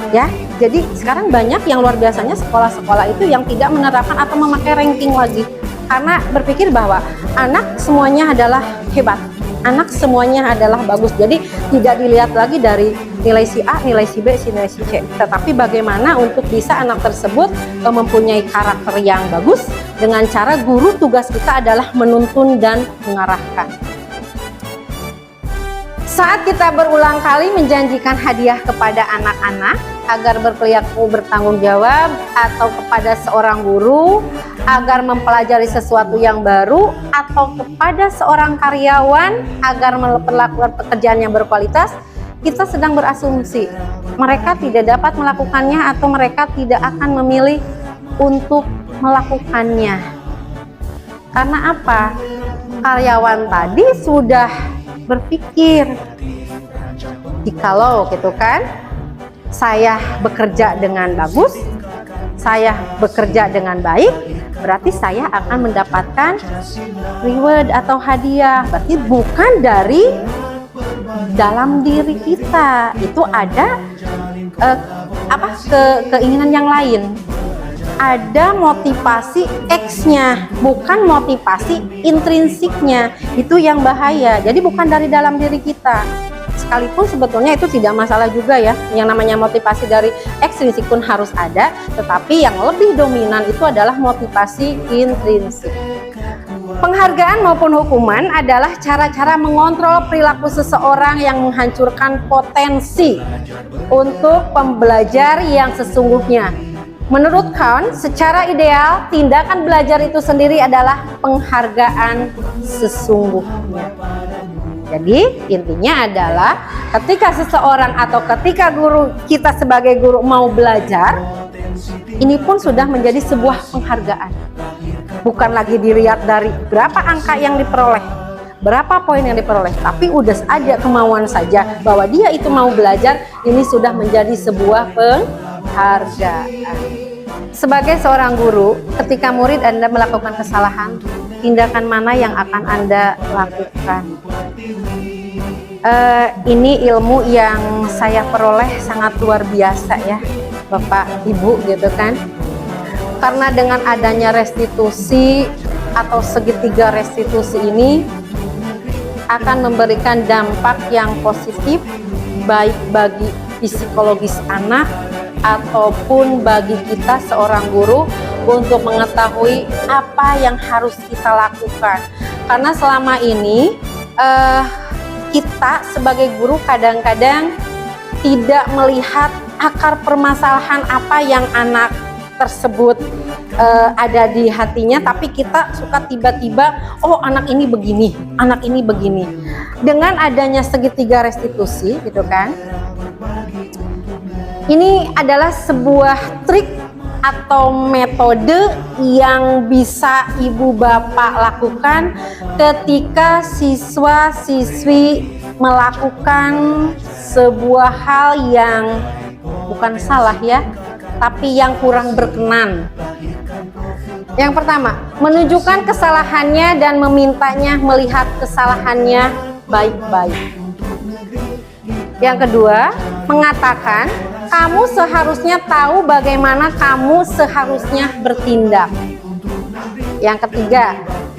Ya, jadi sekarang banyak yang luar biasanya sekolah-sekolah itu yang tidak menerapkan atau memakai ranking lagi, karena berpikir bahwa anak semuanya adalah hebat, anak semuanya adalah bagus. Jadi tidak dilihat lagi dari nilai si A, nilai si B, nilai si C, tetapi bagaimana untuk bisa anak tersebut mempunyai karakter yang bagus dengan cara guru tugas kita adalah menuntun dan mengarahkan. Saat kita berulang kali menjanjikan hadiah kepada anak-anak agar berperilaku bertanggung jawab, atau kepada seorang guru agar mempelajari sesuatu yang baru, atau kepada seorang karyawan agar melakukan pekerjaan yang berkualitas, kita sedang berasumsi mereka tidak dapat melakukannya atau mereka tidak akan memilih untuk melakukannya. Karena apa? Karyawan tadi sudah berpikir, jikalau gitu kan, saya bekerja dengan bagus, saya bekerja dengan baik, berarti saya akan mendapatkan reward atau hadiah. Berarti bukan dari dalam diri kita, itu ada keinginan yang lain. Ada motivasi X-nya, bukan motivasi intrinsiknya. Itu yang bahaya. Jadi bukan dari dalam diri kita. Sekalipun sebetulnya itu tidak masalah juga ya. Yang namanya motivasi dari ekstrinsik pun harus ada, tetapi yang lebih dominan itu adalah motivasi intrinsik. Penghargaan maupun hukuman adalah cara-cara mengontrol perilaku seseorang yang menghancurkan potensi untuk pembelajar yang sesungguhnya. Menurut Kahn, secara ideal, tindakan belajar itu sendiri adalah penghargaan sesungguhnya. Jadi, intinya adalah ketika seseorang atau ketika guru kita sebagai guru mau belajar, ini pun sudah menjadi sebuah penghargaan. Bukan lagi dilihat dari berapa angka yang diperoleh, berapa poin yang diperoleh, tapi udah ada kemauan saja bahwa dia itu mau belajar, ini sudah menjadi sebuah penghargaan. Sebagai seorang guru, ketika murid Anda melakukan kesalahan, tindakan mana yang akan Anda lakukan? Ini ilmu yang saya peroleh sangat luar biasa ya, Bapak Ibu gitu kan. Karena dengan adanya restitusi atau segitiga restitusi ini akan memberikan dampak yang positif baik bagi psikologis anak ataupun bagi kita seorang guru untuk mengetahui apa yang harus kita lakukan. Karena selama ini kita sebagai guru kadang-kadang tidak melihat akar permasalahan apa yang anak tersebut ada di hatinya, tapi kita suka tiba-tiba, oh anak ini begini, anak ini begini. Dengan adanya segitiga restitusi gitu kan, ini adalah sebuah trik atau metode yang bisa ibu bapak lakukan ketika siswa-siswi melakukan sebuah hal yang bukan salah ya, tapi yang kurang berkenan. Yang pertama, menunjukkan kesalahannya dan memintanya melihat kesalahannya baik-baik. Yang kedua, mengatakan kamu seharusnya tahu bagaimana kamu seharusnya bertindak. Yang ketiga,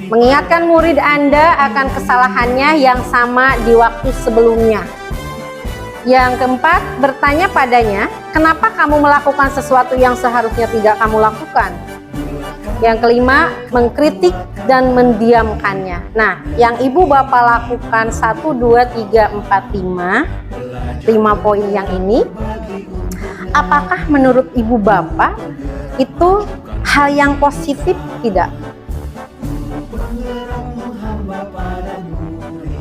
mengingatkan murid Anda akan kesalahannya yang sama di waktu sebelumnya. Yang keempat, bertanya padanya, kenapa kamu melakukan sesuatu yang seharusnya tidak kamu lakukan? Yang kelima, mengkritik dan mendiamkannya. Nah, yang ibu bapak lakukan 1, 2, 3, 4, 5 poin yang ini, apakah menurut ibu bapak itu hal yang positif tidak?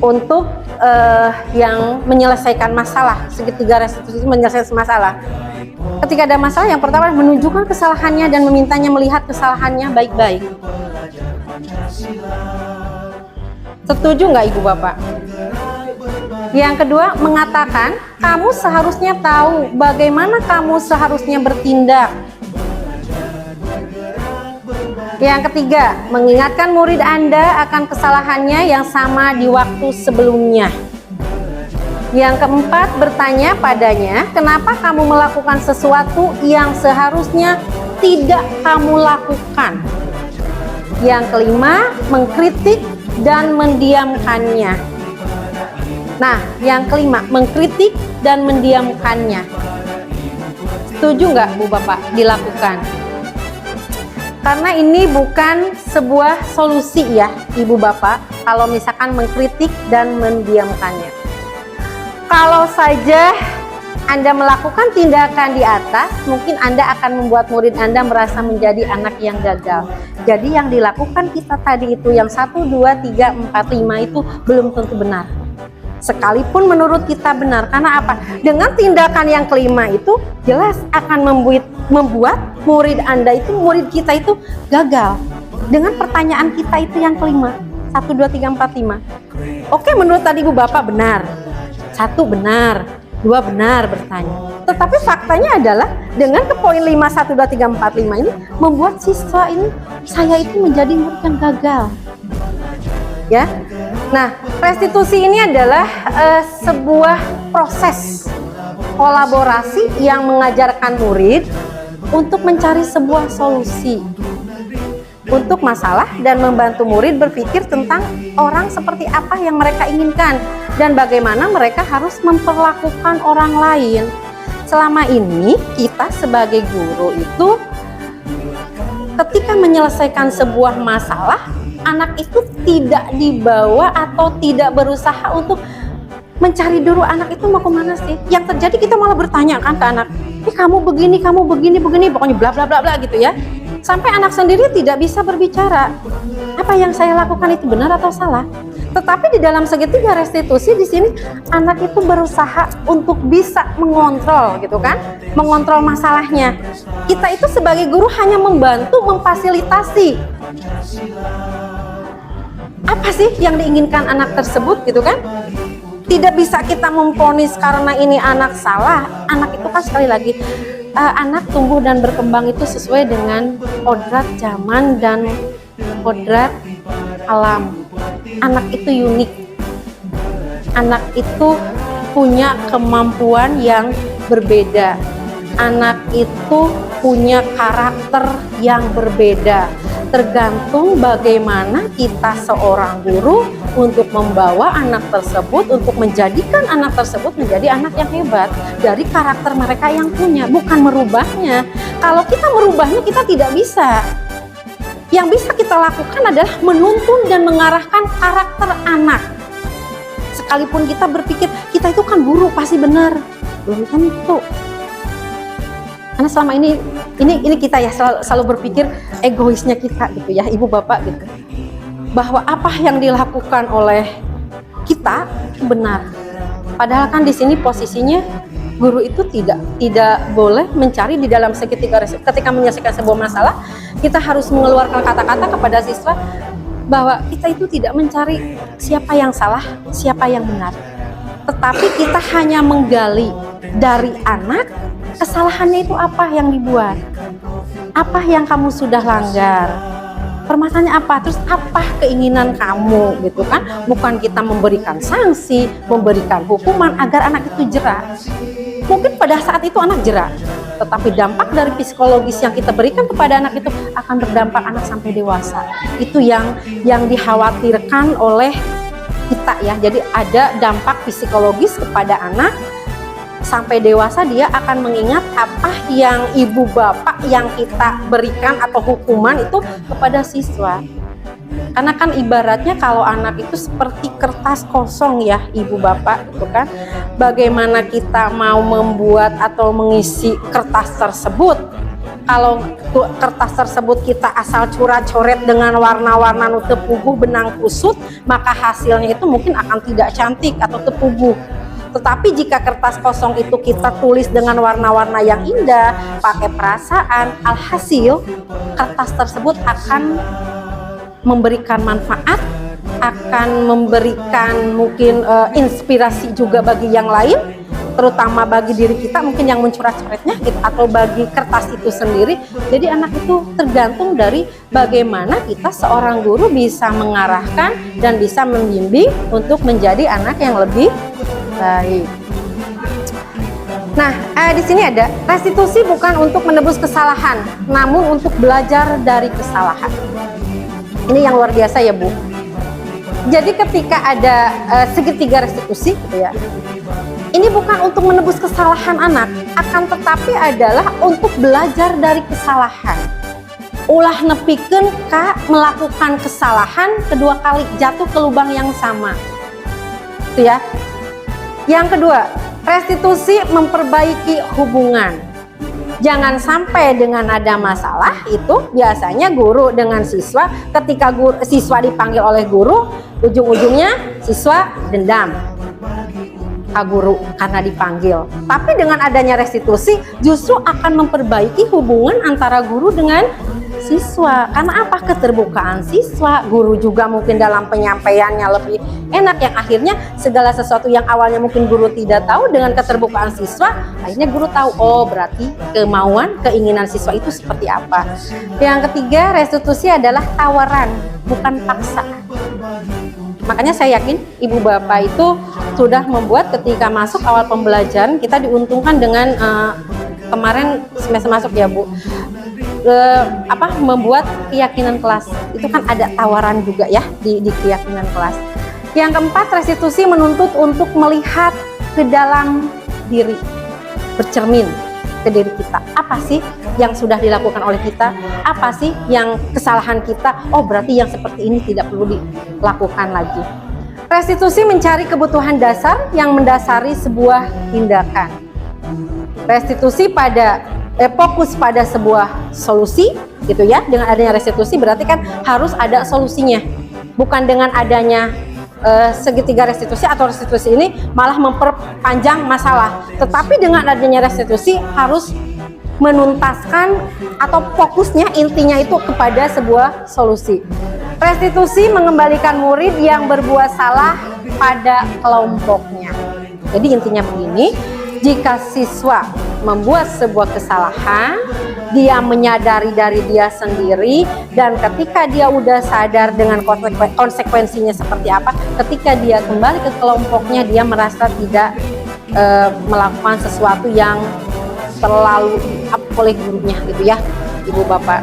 Untuk yang menyelesaikan masalah, segitiga restitusi menyelesaikan masalah. Ketika ada masalah, yang pertama menunjukkan kesalahannya dan memintanya melihat kesalahannya baik-baik. Setuju nggak ibu bapak? Yang kedua, mengatakan kamu seharusnya tahu bagaimana kamu seharusnya bertindak. Yang ketiga, mengingatkan murid Anda akan kesalahannya yang sama di waktu sebelumnya. Yang keempat, bertanya padanya, kenapa kamu melakukan sesuatu yang seharusnya tidak kamu lakukan. Yang kelima, mengkritik dan mendiamkannya. Nah, yang kelima, mengkritik dan mendiamkannya. Setuju nggak Bu Bapak dilakukan? Karena ini bukan sebuah solusi ya Ibu Bapak, kalau misalkan mengkritik dan mendiamkannya. Kalau saja Anda melakukan tindakan di atas, mungkin Anda akan membuat murid Anda merasa menjadi anak yang gagal. Jadi yang dilakukan kita tadi itu, yang 1, 2, 3, 4, 5 itu belum tentu benar. Sekalipun menurut kita benar, karena apa? Dengan tindakan yang kelima itu jelas akan membuat murid Anda itu, murid kita itu gagal. Dengan pertanyaan kita itu yang kelima, 1, 2, 3, 4, 5. Oke, menurut tadi Ibu Bapak benar. 1 benar, 2 benar bertanya. Tetapi faktanya adalah dengan ke poin 5, 1, 2, 3, 4, 5 ini membuat siswa ini, saya itu menjadi murid yang gagal. Ya. Nah, restitusi ini adalah sebuah proses kolaborasi yang mengajarkan murid untuk mencari sebuah solusi untuk masalah dan membantu murid berpikir tentang orang seperti apa yang mereka inginkan dan bagaimana mereka harus memperlakukan orang lain. Selama ini kita sebagai guru itu ketika menyelesaikan sebuah masalah, anak itu tidak dibawa atau tidak berusaha untuk mencari dulu anak itu mau kemana sih. Yang terjadi kita malah bertanya kan ke anak, kamu begini, pokoknya bla bla bla bla gitu ya. Sampai anak sendiri tidak bisa berbicara, apa yang saya lakukan itu benar atau salah. Tetapi di dalam segitiga restitusi di sini anak itu berusaha untuk bisa mengontrol gitu kan, mengontrol masalahnya. Kita itu sebagai guru hanya membantu, memfasilitasi. Apa sih yang diinginkan anak tersebut gitu kan? Tidak bisa kita memvonis karena ini anak salah. Anak itu kan sekali lagi anak tumbuh dan berkembang itu sesuai dengan kodrat zaman dan kodrat alam. Anak itu unik. Anak itu punya kemampuan yang berbeda. Anak itu punya karakter yang berbeda. Tergantung bagaimana kita seorang guru untuk membawa anak tersebut, untuk menjadikan anak tersebut menjadi anak yang hebat dari karakter mereka yang punya, bukan merubahnya. Kalau kita merubahnya kita tidak bisa. Yang bisa kita lakukan adalah menuntun dan mengarahkan karakter anak. Sekalipun kita berpikir kita itu kan guru pasti benar, belum tentu. Karena selama ini kita ya selalu berpikir egoisnya kita gitu ya, ibu bapak gitu, bahwa apa yang dilakukan oleh kita benar. Padahal kan di sini posisinya guru itu tidak boleh mencari di dalam segitiga restitusi. Ketika menyelesaikan sebuah masalah, kita harus mengeluarkan kata-kata kepada siswa bahwa kita itu tidak mencari siapa yang salah, siapa yang benar. Tetapi kita hanya menggali dari anak, kesalahannya itu apa yang dibuat, apa yang kamu sudah langgar, permasalahannya apa, terus apa keinginan kamu gitu kan. Bukan kita memberikan sanksi, memberikan hukuman agar anak itu jera. Mungkin pada saat itu anak jera, tetapi dampak dari psikologis yang kita berikan kepada anak itu akan berdampak anak sampai dewasa. Itu yang dikhawatirkan oleh kita ya. Jadi ada dampak psikologis kepada anak sampai dewasa, dia akan mengingat apa yang ibu bapak yang kita berikan atau hukuman itu kepada siswa. Karena kan ibaratnya kalau anak itu seperti kertas kosong ya ibu bapak gitu kan. Bagaimana kita mau membuat atau mengisi kertas tersebut? Kalau kertas tersebut kita asal coret dengan warna-warna tepuguh benang kusut, maka hasilnya itu mungkin akan tidak cantik atau tepuguh. Tetapi jika kertas kosong itu kita tulis dengan warna-warna yang indah, pakai perasaan, alhasil kertas tersebut akan memberikan manfaat, akan memberikan mungkin inspirasi juga bagi yang lain, terutama bagi diri kita mungkin yang mencoret-coretnya gitu, atau bagi kertas itu sendiri. Jadi anak itu tergantung dari bagaimana kita seorang guru bisa mengarahkan dan bisa membimbing untuk menjadi anak yang lebih baik. Nah, di sini ada restitusi bukan untuk menebus kesalahan, namun untuk belajar dari kesalahan. Ini yang luar biasa ya Bu. Jadi ketika ada segitiga restitusi gitu ya, ini bukan untuk menebus kesalahan anak, akan tetapi adalah untuk belajar dari kesalahan. Ulah nepikeun ka melakukan kesalahan kedua kali, jatuh ke lubang yang sama. Itu ya. Yang kedua, restitusi memperbaiki hubungan. Jangan sampai dengan ada masalah itu biasanya guru dengan siswa, ketika siswa dipanggil oleh guru, ujung-ujungnya siswa dendam ke guru karena dipanggil. Tapi dengan adanya restitusi justru akan memperbaiki hubungan antara guru dengan siswa. Karena apa? Keterbukaan siswa, guru juga mungkin dalam penyampaiannya lebih enak, yang akhirnya segala sesuatu yang awalnya mungkin guru tidak tahu, dengan keterbukaan siswa akhirnya guru tahu, oh berarti kemauan, keinginan siswa itu seperti apa. Yang ketiga, restitusi adalah tawaran, bukan paksa. Makanya saya yakin ibu bapak itu sudah membuat ketika masuk awal pembelajaran, kita diuntungkan dengan kemarin semester masuk ya Bu, membuat keyakinan kelas. Itu kan ada tawaran juga ya di keyakinan kelas. Yang keempat, restitusi menuntut untuk melihat ke dalam diri, bercermin ke diri kita. Apa sih yang sudah dilakukan oleh kita? Apa sih yang kesalahan kita? Oh berarti yang seperti ini tidak perlu dilakukan lagi. Restitusi mencari kebutuhan dasar yang mendasari sebuah tindakan. Restitusi fokus pada sebuah solusi gitu ya. Dengan adanya restitusi berarti kan harus ada solusinya. Bukan dengan adanya segitiga restitusi atau restitusi ini malah memperpanjang masalah. Tetapi dengan adanya restitusi harus menuntaskan atau fokusnya, intinya itu kepada sebuah solusi. Restitusi mengembalikan murid yang berbuat salah pada kelompoknya. Jadi intinya begini, jika siswa membuat sebuah kesalahan, dia menyadari dari dia sendiri, dan ketika dia udah sadar dengan konsekuensinya seperti apa, ketika dia kembali ke kelompoknya, dia merasa tidak melakukan sesuatu yang terlalu oleh gurunya gitu ya, ibu bapak.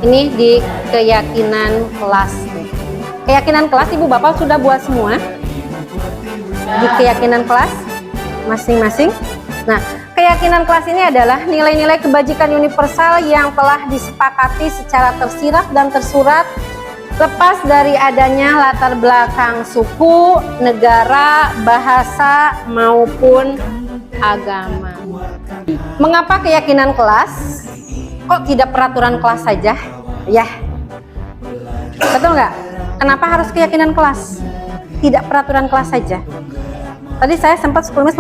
Ini di keyakinan kelas. Keyakinan kelas ibu bapak sudah buat semua di keyakinan kelas masing-masing. Nah, keyakinan kelas ini adalah nilai-nilai kebajikan universal yang telah disepakati secara tersirat dan tersurat, lepas dari adanya latar belakang suku, negara, bahasa, maupun agama. Mengapa keyakinan kelas? Kok tidak peraturan kelas saja? Ya, betul nggak? Kenapa harus keyakinan kelas? Tidak peraturan kelas saja. Tadi saya sempat sekelumit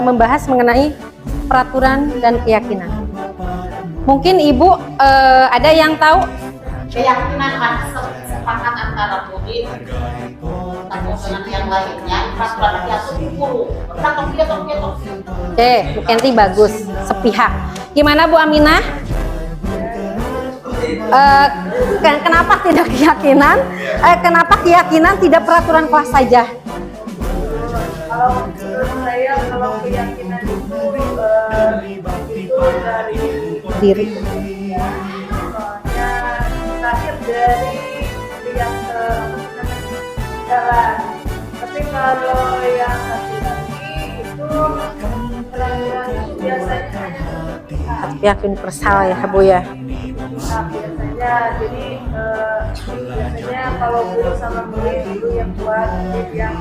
membahas mengenai peraturan dan keyakinan. Mungkin ibu ada yang tahu?
Keyakinan sepakat antara murid atau dengan yang lainnya, peraturan diatur di guru.
Oke, Bu Kenti bagus, sepihak. Gimana Bu Aminah? Kenapa tidak keyakinan? Kenapa keyakinan tidak peraturan kelas saja?
Kalau menurut saya, kalau keyakinan itu dari
Diri.
soalnya lahir dari yang jalan. Tapi kalau yang laki-laki itu peraturan itu biasanya hanya
Yakin universal ya Bu ya.
biasanya. Jadi biasanya kalau guru sama murid itu yang buat, murid yang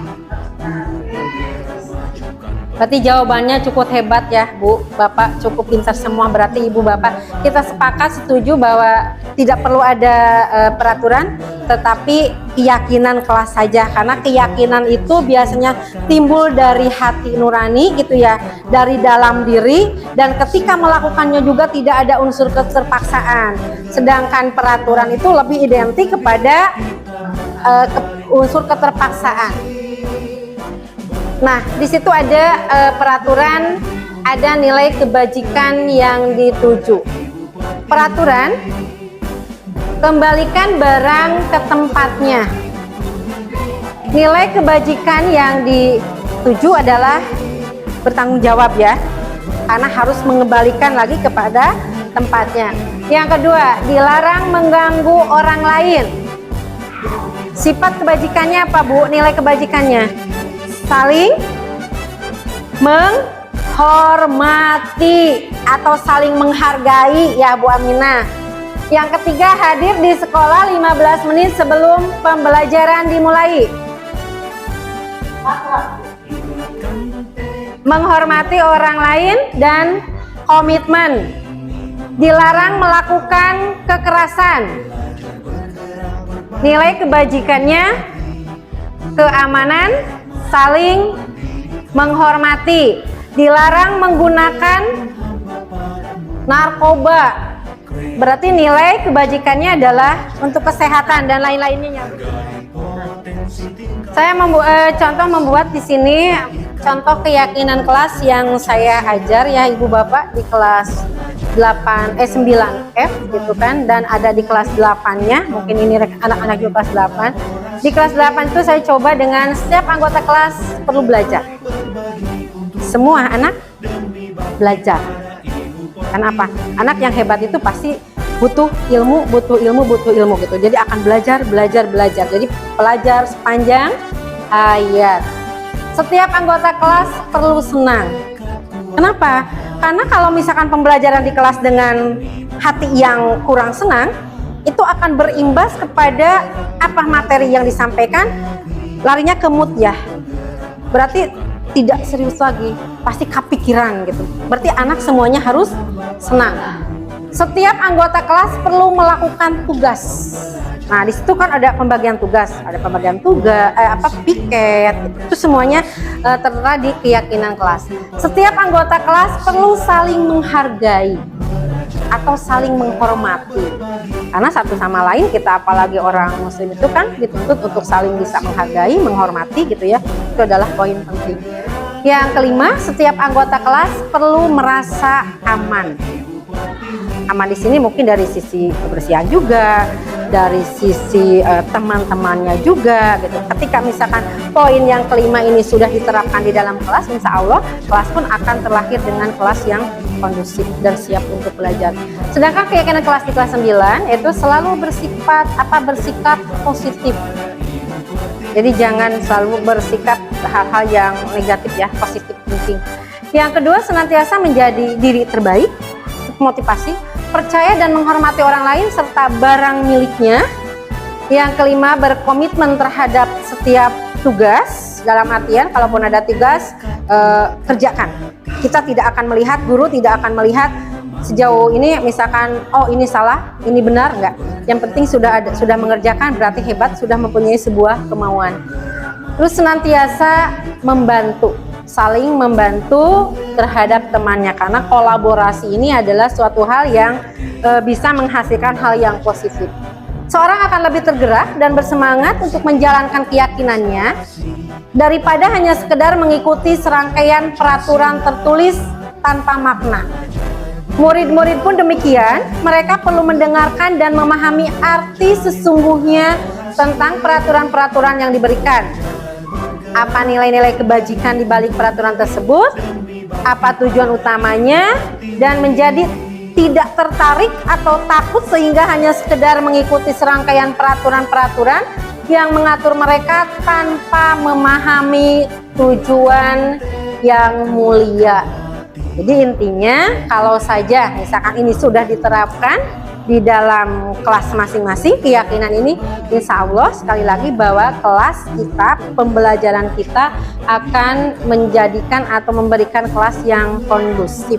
harus menaati.
Berarti jawabannya cukup hebat ya Bu, Bapak cukup pintar semua. Berarti Ibu Bapak kita sepakat setuju bahwa tidak perlu ada peraturan, tetapi keyakinan kelas saja. Karena keyakinan itu biasanya timbul dari hati nurani gitu ya, dari dalam diri, dan ketika melakukannya juga tidak ada unsur keterpaksaan. Sedangkan peraturan itu lebih identik kepada unsur keterpaksaan. Nah, di situ ada peraturan, ada nilai kebajikan yang dituju. Peraturan, kembalikan barang ke tempatnya. Nilai kebajikan yang dituju adalah bertanggung jawab ya, karena harus mengembalikan lagi kepada tempatnya. Yang kedua, dilarang mengganggu orang lain. Sifat kebajikannya apa Bu? Nilai kebajikannya saling menghormati atau saling menghargai ya Bu Aminah. Yang ketiga, hadir di sekolah 15 menit sebelum pembelajaran dimulai. menghormati orang lain dan komitmen, dilarang melakukan kekerasan, nilai kebajikannya keamanan, saling menghormati, dilarang menggunakan narkoba. Berarti nilai kebajikannya adalah untuk kesehatan dan lain-lainnya. Saya contoh membuat di sini contoh keyakinan kelas yang saya ajar ya Ibu Bapak di kelas 9F gitu kan, dan ada di kelas 8-nya, mungkin ini anak-anak di kelas 8. Di kelas 8 itu saya coba dengan setiap anggota kelas perlu belajar. Semua anak belajar. Kenapa? Anak yang hebat itu pasti butuh ilmu gitu. Jadi akan belajar. Jadi pelajar sepanjang hayat. Setiap anggota kelas perlu senang. Kenapa? Karena kalau misalkan pembelajaran di kelas dengan hati yang kurang senang, itu akan berimbas kepada apa materi yang disampaikan, larinya ke mood ya. Berarti tidak serius lagi, pasti kepikiran gitu. Berarti anak semuanya harus senang. Setiap anggota kelas perlu melakukan tugas. Nah, di situ kan ada pembagian tugas, piket, itu semuanya tertera di keyakinan kelas. Setiap anggota kelas perlu saling menghargai atau saling menghormati. Karena satu sama lain kita, apalagi orang muslim itu kan dituntut untuk saling bisa menghargai, menghormati gitu ya. Itu adalah poin penting. Yang kelima, setiap anggota kelas perlu merasa aman. Aman di sini mungkin dari sisi kebersihan juga, dari sisi teman-temannya juga gitu. Ketika misalkan poin yang kelima ini sudah diterapkan di dalam kelas, insya Allah kelas pun akan terlahir dengan kelas yang kondusif dan siap untuk belajar. Sedangkan keyakinan kelas di kelas 9 itu selalu bersikap positif. Jadi jangan selalu bersikap hal-hal yang negatif ya, positif thinking. Yang kedua, senantiasa menjadi diri terbaik, motivasi, percaya dan menghormati orang lain serta barang miliknya. Yang kelima, berkomitmen terhadap setiap tugas, dalam artian kalaupun ada tugas kerjakan. Kita tidak akan melihat, guru tidak akan melihat sejauh ini misalkan oh ini salah, ini benar, enggak. Yang penting sudah mengerjakan, berarti hebat, sudah mempunyai sebuah kemauan. Terus senantiasa membantu, saling membantu terhadap temannya, karena kolaborasi ini adalah suatu hal yang bisa menghasilkan hal yang positif. Seorang akan lebih tergerak dan bersemangat untuk menjalankan keyakinannya daripada hanya sekedar mengikuti serangkaian peraturan tertulis tanpa makna. Murid-murid pun demikian, mereka perlu mendengarkan dan memahami arti sesungguhnya tentang peraturan-peraturan yang diberikan. Apa nilai-nilai kebajikan di balik peraturan tersebut, apa tujuan utamanya, dan menjadi tidak tertarik atau takut sehingga hanya sekedar mengikuti serangkaian peraturan-peraturan yang mengatur mereka tanpa memahami tujuan yang mulia. Jadi intinya kalau saja misalkan ini sudah diterapkan di dalam kelas masing-masing, keyakinan ini insya Allah sekali lagi bahwa kelas kita, pembelajaran kita akan menjadikan atau memberikan kelas yang kondusif.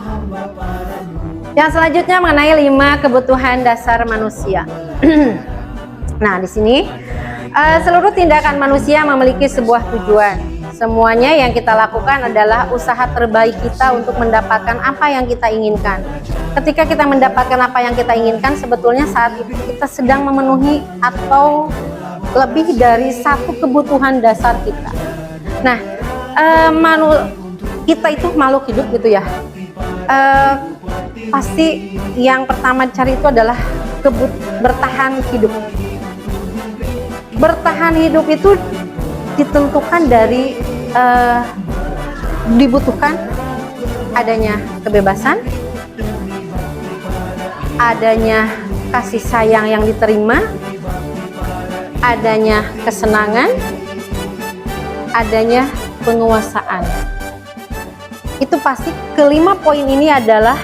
Yang selanjutnya mengenai 5 kebutuhan dasar manusia. Nah, di sini seluruh tindakan manusia memiliki sebuah tujuan. Semuanya yang kita lakukan adalah usaha terbaik kita untuk mendapatkan apa yang kita inginkan. Ketika kita mendapatkan apa yang kita inginkan, sebetulnya saat itu kita sedang memenuhi atau lebih dari satu kebutuhan dasar kita. Nah, kita itu makhluk hidup gitu ya. Pasti yang pertama dicari itu adalah bertahan hidup. Bertahan hidup itu ditentukan dari dibutuhkan adanya kebebasan, adanya kasih sayang yang diterima, adanya kesenangan, adanya penguasaan. Itu pasti kelima poin ini adalah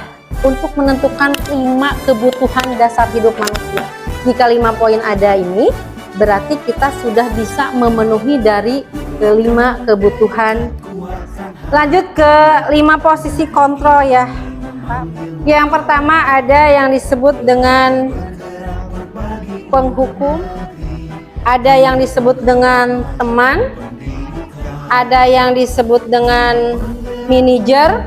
untuk menentukan 5 kebutuhan dasar hidup manusia. Jika 5 poin ada ini, berarti kita sudah bisa memenuhi dari kelima kebutuhan. Lanjut ke 5 posisi kontrol ya. Yang pertama ada yang disebut dengan penghukum, ada yang disebut dengan teman, ada yang disebut dengan manajer,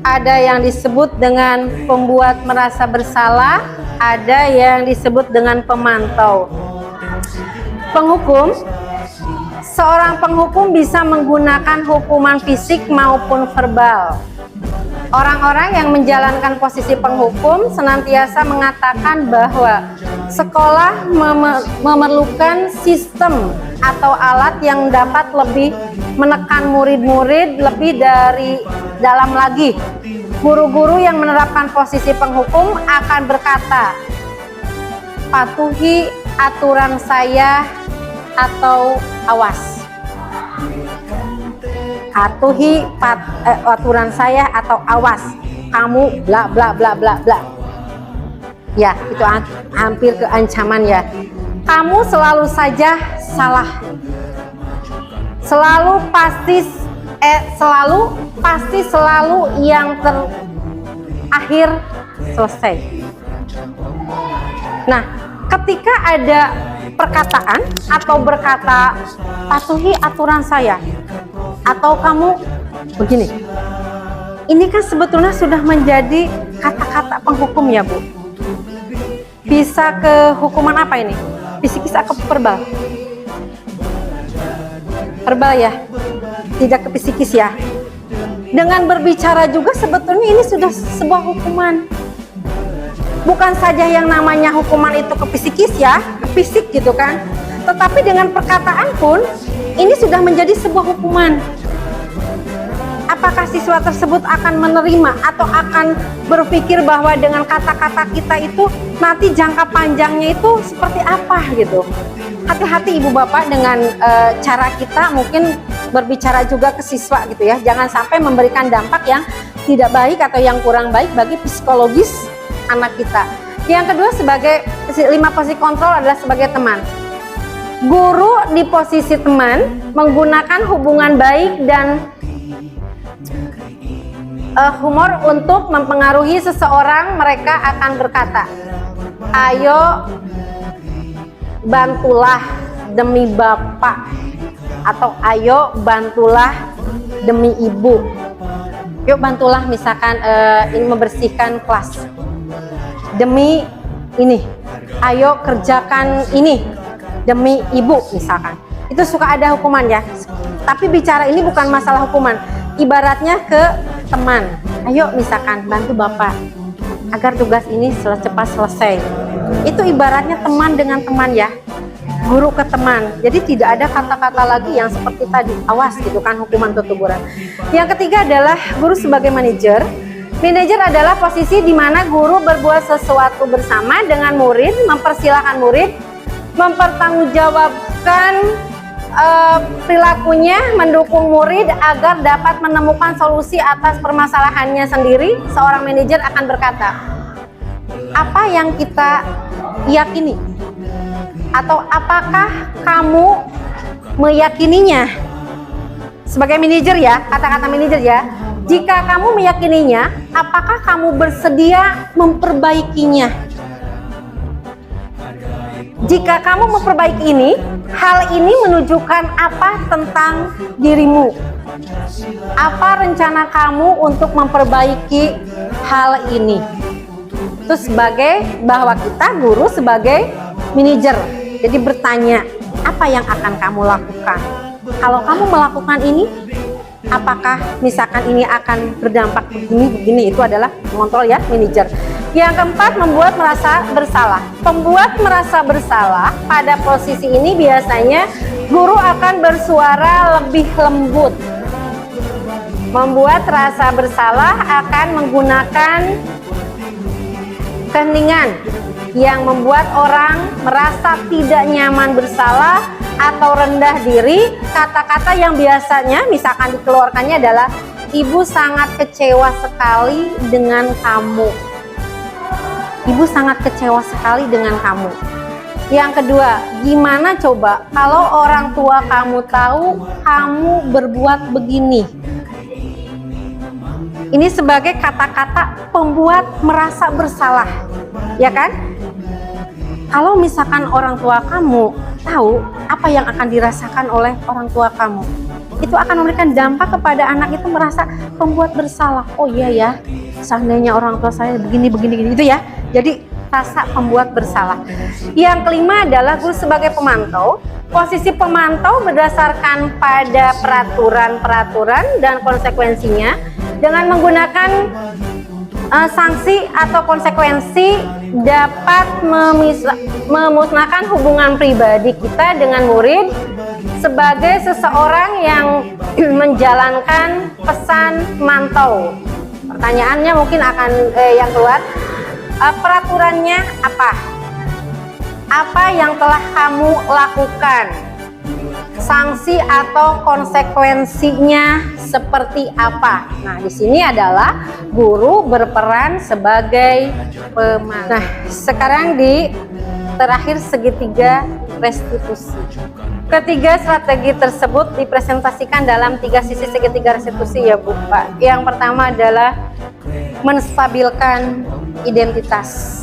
ada yang disebut dengan pembuat merasa bersalah, ada yang disebut dengan pemantau. Penghukum, seorang penghukum bisa menggunakan hukuman fisik maupun verbal. Orang-orang yang menjalankan posisi penghukum senantiasa mengatakan bahwa sekolah memerlukan sistem atau alat yang dapat lebih menekan murid-murid lebih dari dalam lagi. Guru-guru yang menerapkan posisi penghukum akan berkata, patuhi aturan saya atau awas. Patuhi aturan saya atau awas, kamu bla bla bla bla bla. Ya, itu hampir ke ancaman ya. Kamu selalu saja salah. Selalu yang terakhir selesai. Nah, ketika ada perkataan atau berkata patuhi aturan saya atau kamu begini, ini kan sebetulnya sudah menjadi kata-kata penghukum ya Bu. Bisa ke hukuman apa ini? Psikis atau verbal? Verbal ya, tidak ke psikis ya. Dengan berbicara juga sebetulnya ini sudah sebuah hukuman. Bukan saja yang namanya hukuman itu ke psikis ya, ke fisik gitu kan. Tetapi dengan perkataan pun ini sudah menjadi sebuah hukuman. Apakah siswa tersebut akan menerima atau akan berpikir bahwa dengan kata-kata kita itu nanti jangka panjangnya itu seperti apa gitu. Hati-hati ibu bapak dengan cara kita mungkin berbicara juga ke siswa gitu ya. Jangan sampai memberikan dampak yang tidak baik atau yang kurang baik bagi psikologis anak kita. Yang kedua, sebagai 5 posisi kontrol adalah sebagai teman. Guru di posisi teman menggunakan hubungan baik dan humor untuk mempengaruhi seseorang. Mereka akan berkata, ayo bantulah demi bapak, atau ayo bantulah demi ibu. Yuk bantulah misalkan ini membersihkan kelas demi ini, ayo kerjakan ini demi ibu misalkan. Itu suka ada hukuman ya, tapi bicara ini bukan masalah hukuman, ibaratnya ke teman, ayo misalkan bantu bapak agar tugas ini cepat selesai. Itu ibaratnya teman dengan teman ya, guru ke teman. Jadi tidak ada kata-kata lagi yang seperti tadi, awas gitu kan, hukuman atau teguran. Yang ketiga adalah guru sebagai manajer. Manajer adalah posisi di mana guru berbuat sesuatu bersama dengan murid, mempersilahkan murid, mempertanggungjawabkan perilakunya, mendukung murid agar dapat menemukan solusi atas permasalahannya sendiri. Seorang manajer akan berkata, apa yang kita yakini? Atau apakah kamu meyakininya? Sebagai manajer ya, kata-kata manajer ya. Jika kamu meyakininya, apakah kamu bersedia memperbaikinya? Jika kamu memperbaiki ini, hal ini menunjukkan apa tentang dirimu? Apa rencana kamu untuk memperbaiki hal ini? Itu sebagai bahwa kita guru sebagai manajer. Jadi bertanya, apa yang akan kamu lakukan? Kalau kamu melakukan ini, apakah misalkan ini akan berdampak begini? Itu adalah mengontrol ya, manajer. Yang keempat, membuat merasa bersalah. Pembuat merasa bersalah pada posisi ini biasanya guru akan bersuara lebih lembut. Membuat rasa bersalah akan menggunakan keheningan yang membuat orang merasa tidak nyaman bersalah atau rendah diri. Kata-kata yang biasanya misalkan dikeluarkannya adalah, ibu sangat kecewa sekali dengan kamu. Ibu sangat kecewa sekali dengan kamu. Yang kedua, gimana coba kalau orang tua kamu tahu kamu berbuat begini? Ini sebagai kata-kata pembuat merasa bersalah, ya kan? Kalau misalkan orang tua kamu tahu apa yang akan dirasakan oleh orang tua kamu, itu akan memberikan dampak kepada anak itu merasa pembuat bersalah. Oh iya ya, seandainya orang tua saya begini gitu ya. Jadi rasa pembuat bersalah. Yang kelima adalah guru sebagai pemantau. Posisi pemantau berdasarkan pada peraturan dan konsekuensinya dengan menggunakan sanksi atau konsekuensi dapat memusnahkan hubungan pribadi kita dengan murid sebagai seseorang yang menjalankan pesan mantau. Pertanyaannya mungkin akan yang keluar, peraturannya apa? Apa yang telah kamu lakukan? Sanksi atau konsekuensinya seperti apa? Nah, di sini adalah guru berperan sebagai pemantau. Nah, sekarang di terakhir segitiga restitusi. Ketiga strategi tersebut dipresentasikan dalam 3 sisi segitiga restitusi ya Bu Pak. Yang pertama adalah menstabilkan identitas.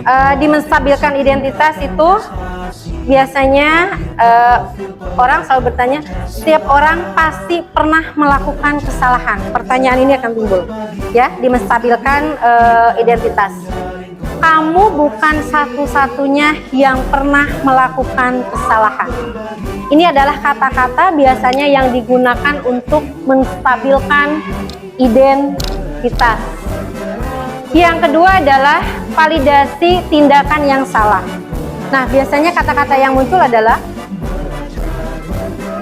Di menstabilkan identitas itu biasanya orang selalu bertanya, setiap orang pasti pernah melakukan kesalahan. Pertanyaan ini akan timbul, ya, di menstabilkan identitas. Kamu bukan satu-satunya yang pernah melakukan kesalahan. Ini adalah kata-kata biasanya yang digunakan untuk menstabilkan identitas. Yang kedua adalah validasi tindakan yang salah. Nah, biasanya kata-kata yang muncul adalah,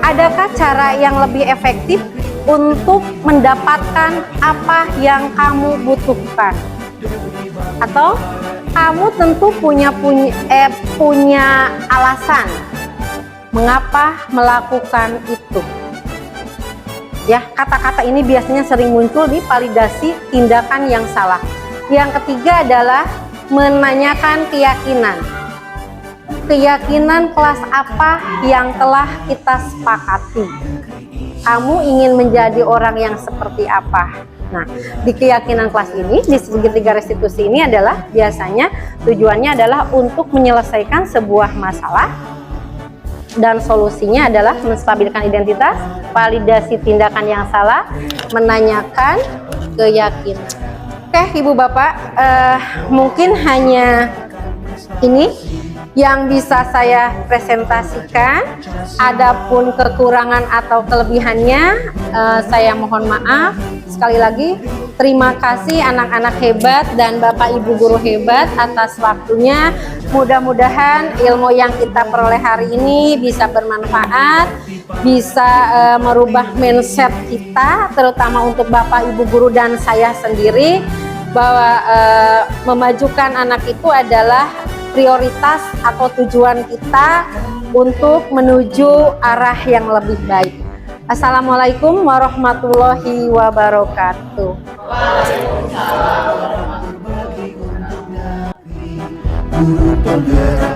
adakah cara yang lebih efektif untuk mendapatkan apa yang kamu butuhkan? Atau kamu tentu punya alasan mengapa melakukan itu. Ya, kata-kata ini biasanya sering muncul di validasi tindakan yang salah. Yang ketiga adalah menanyakan keyakinan. Keyakinan kelas apa yang telah kita sepakati? Kamu ingin menjadi orang yang seperti apa? Nah, di keyakinan kelas ini, di segitiga restitusi ini adalah biasanya tujuannya adalah untuk menyelesaikan sebuah masalah, dan solusinya adalah menstabilkan identitas, validasi tindakan yang salah, menanyakan keyakinan. Oke, Ibu Bapak, mungkin hanya ini yang bisa saya presentasikan. Adapun kekurangan atau kelebihannya, saya mohon maaf. Sekali lagi, terima kasih anak-anak hebat dan Bapak Ibu guru hebat atas waktunya. Mudah-mudahan ilmu yang kita peroleh hari ini bisa bermanfaat, bisa merubah mindset kita, terutama untuk Bapak Ibu guru dan saya sendiri, bahwa memajukan anak itu adalah prioritas atau tujuan kita untuk menuju arah yang lebih baik. Assalamualaikum warahmatullahi wabarakatuh.
Guru penggerak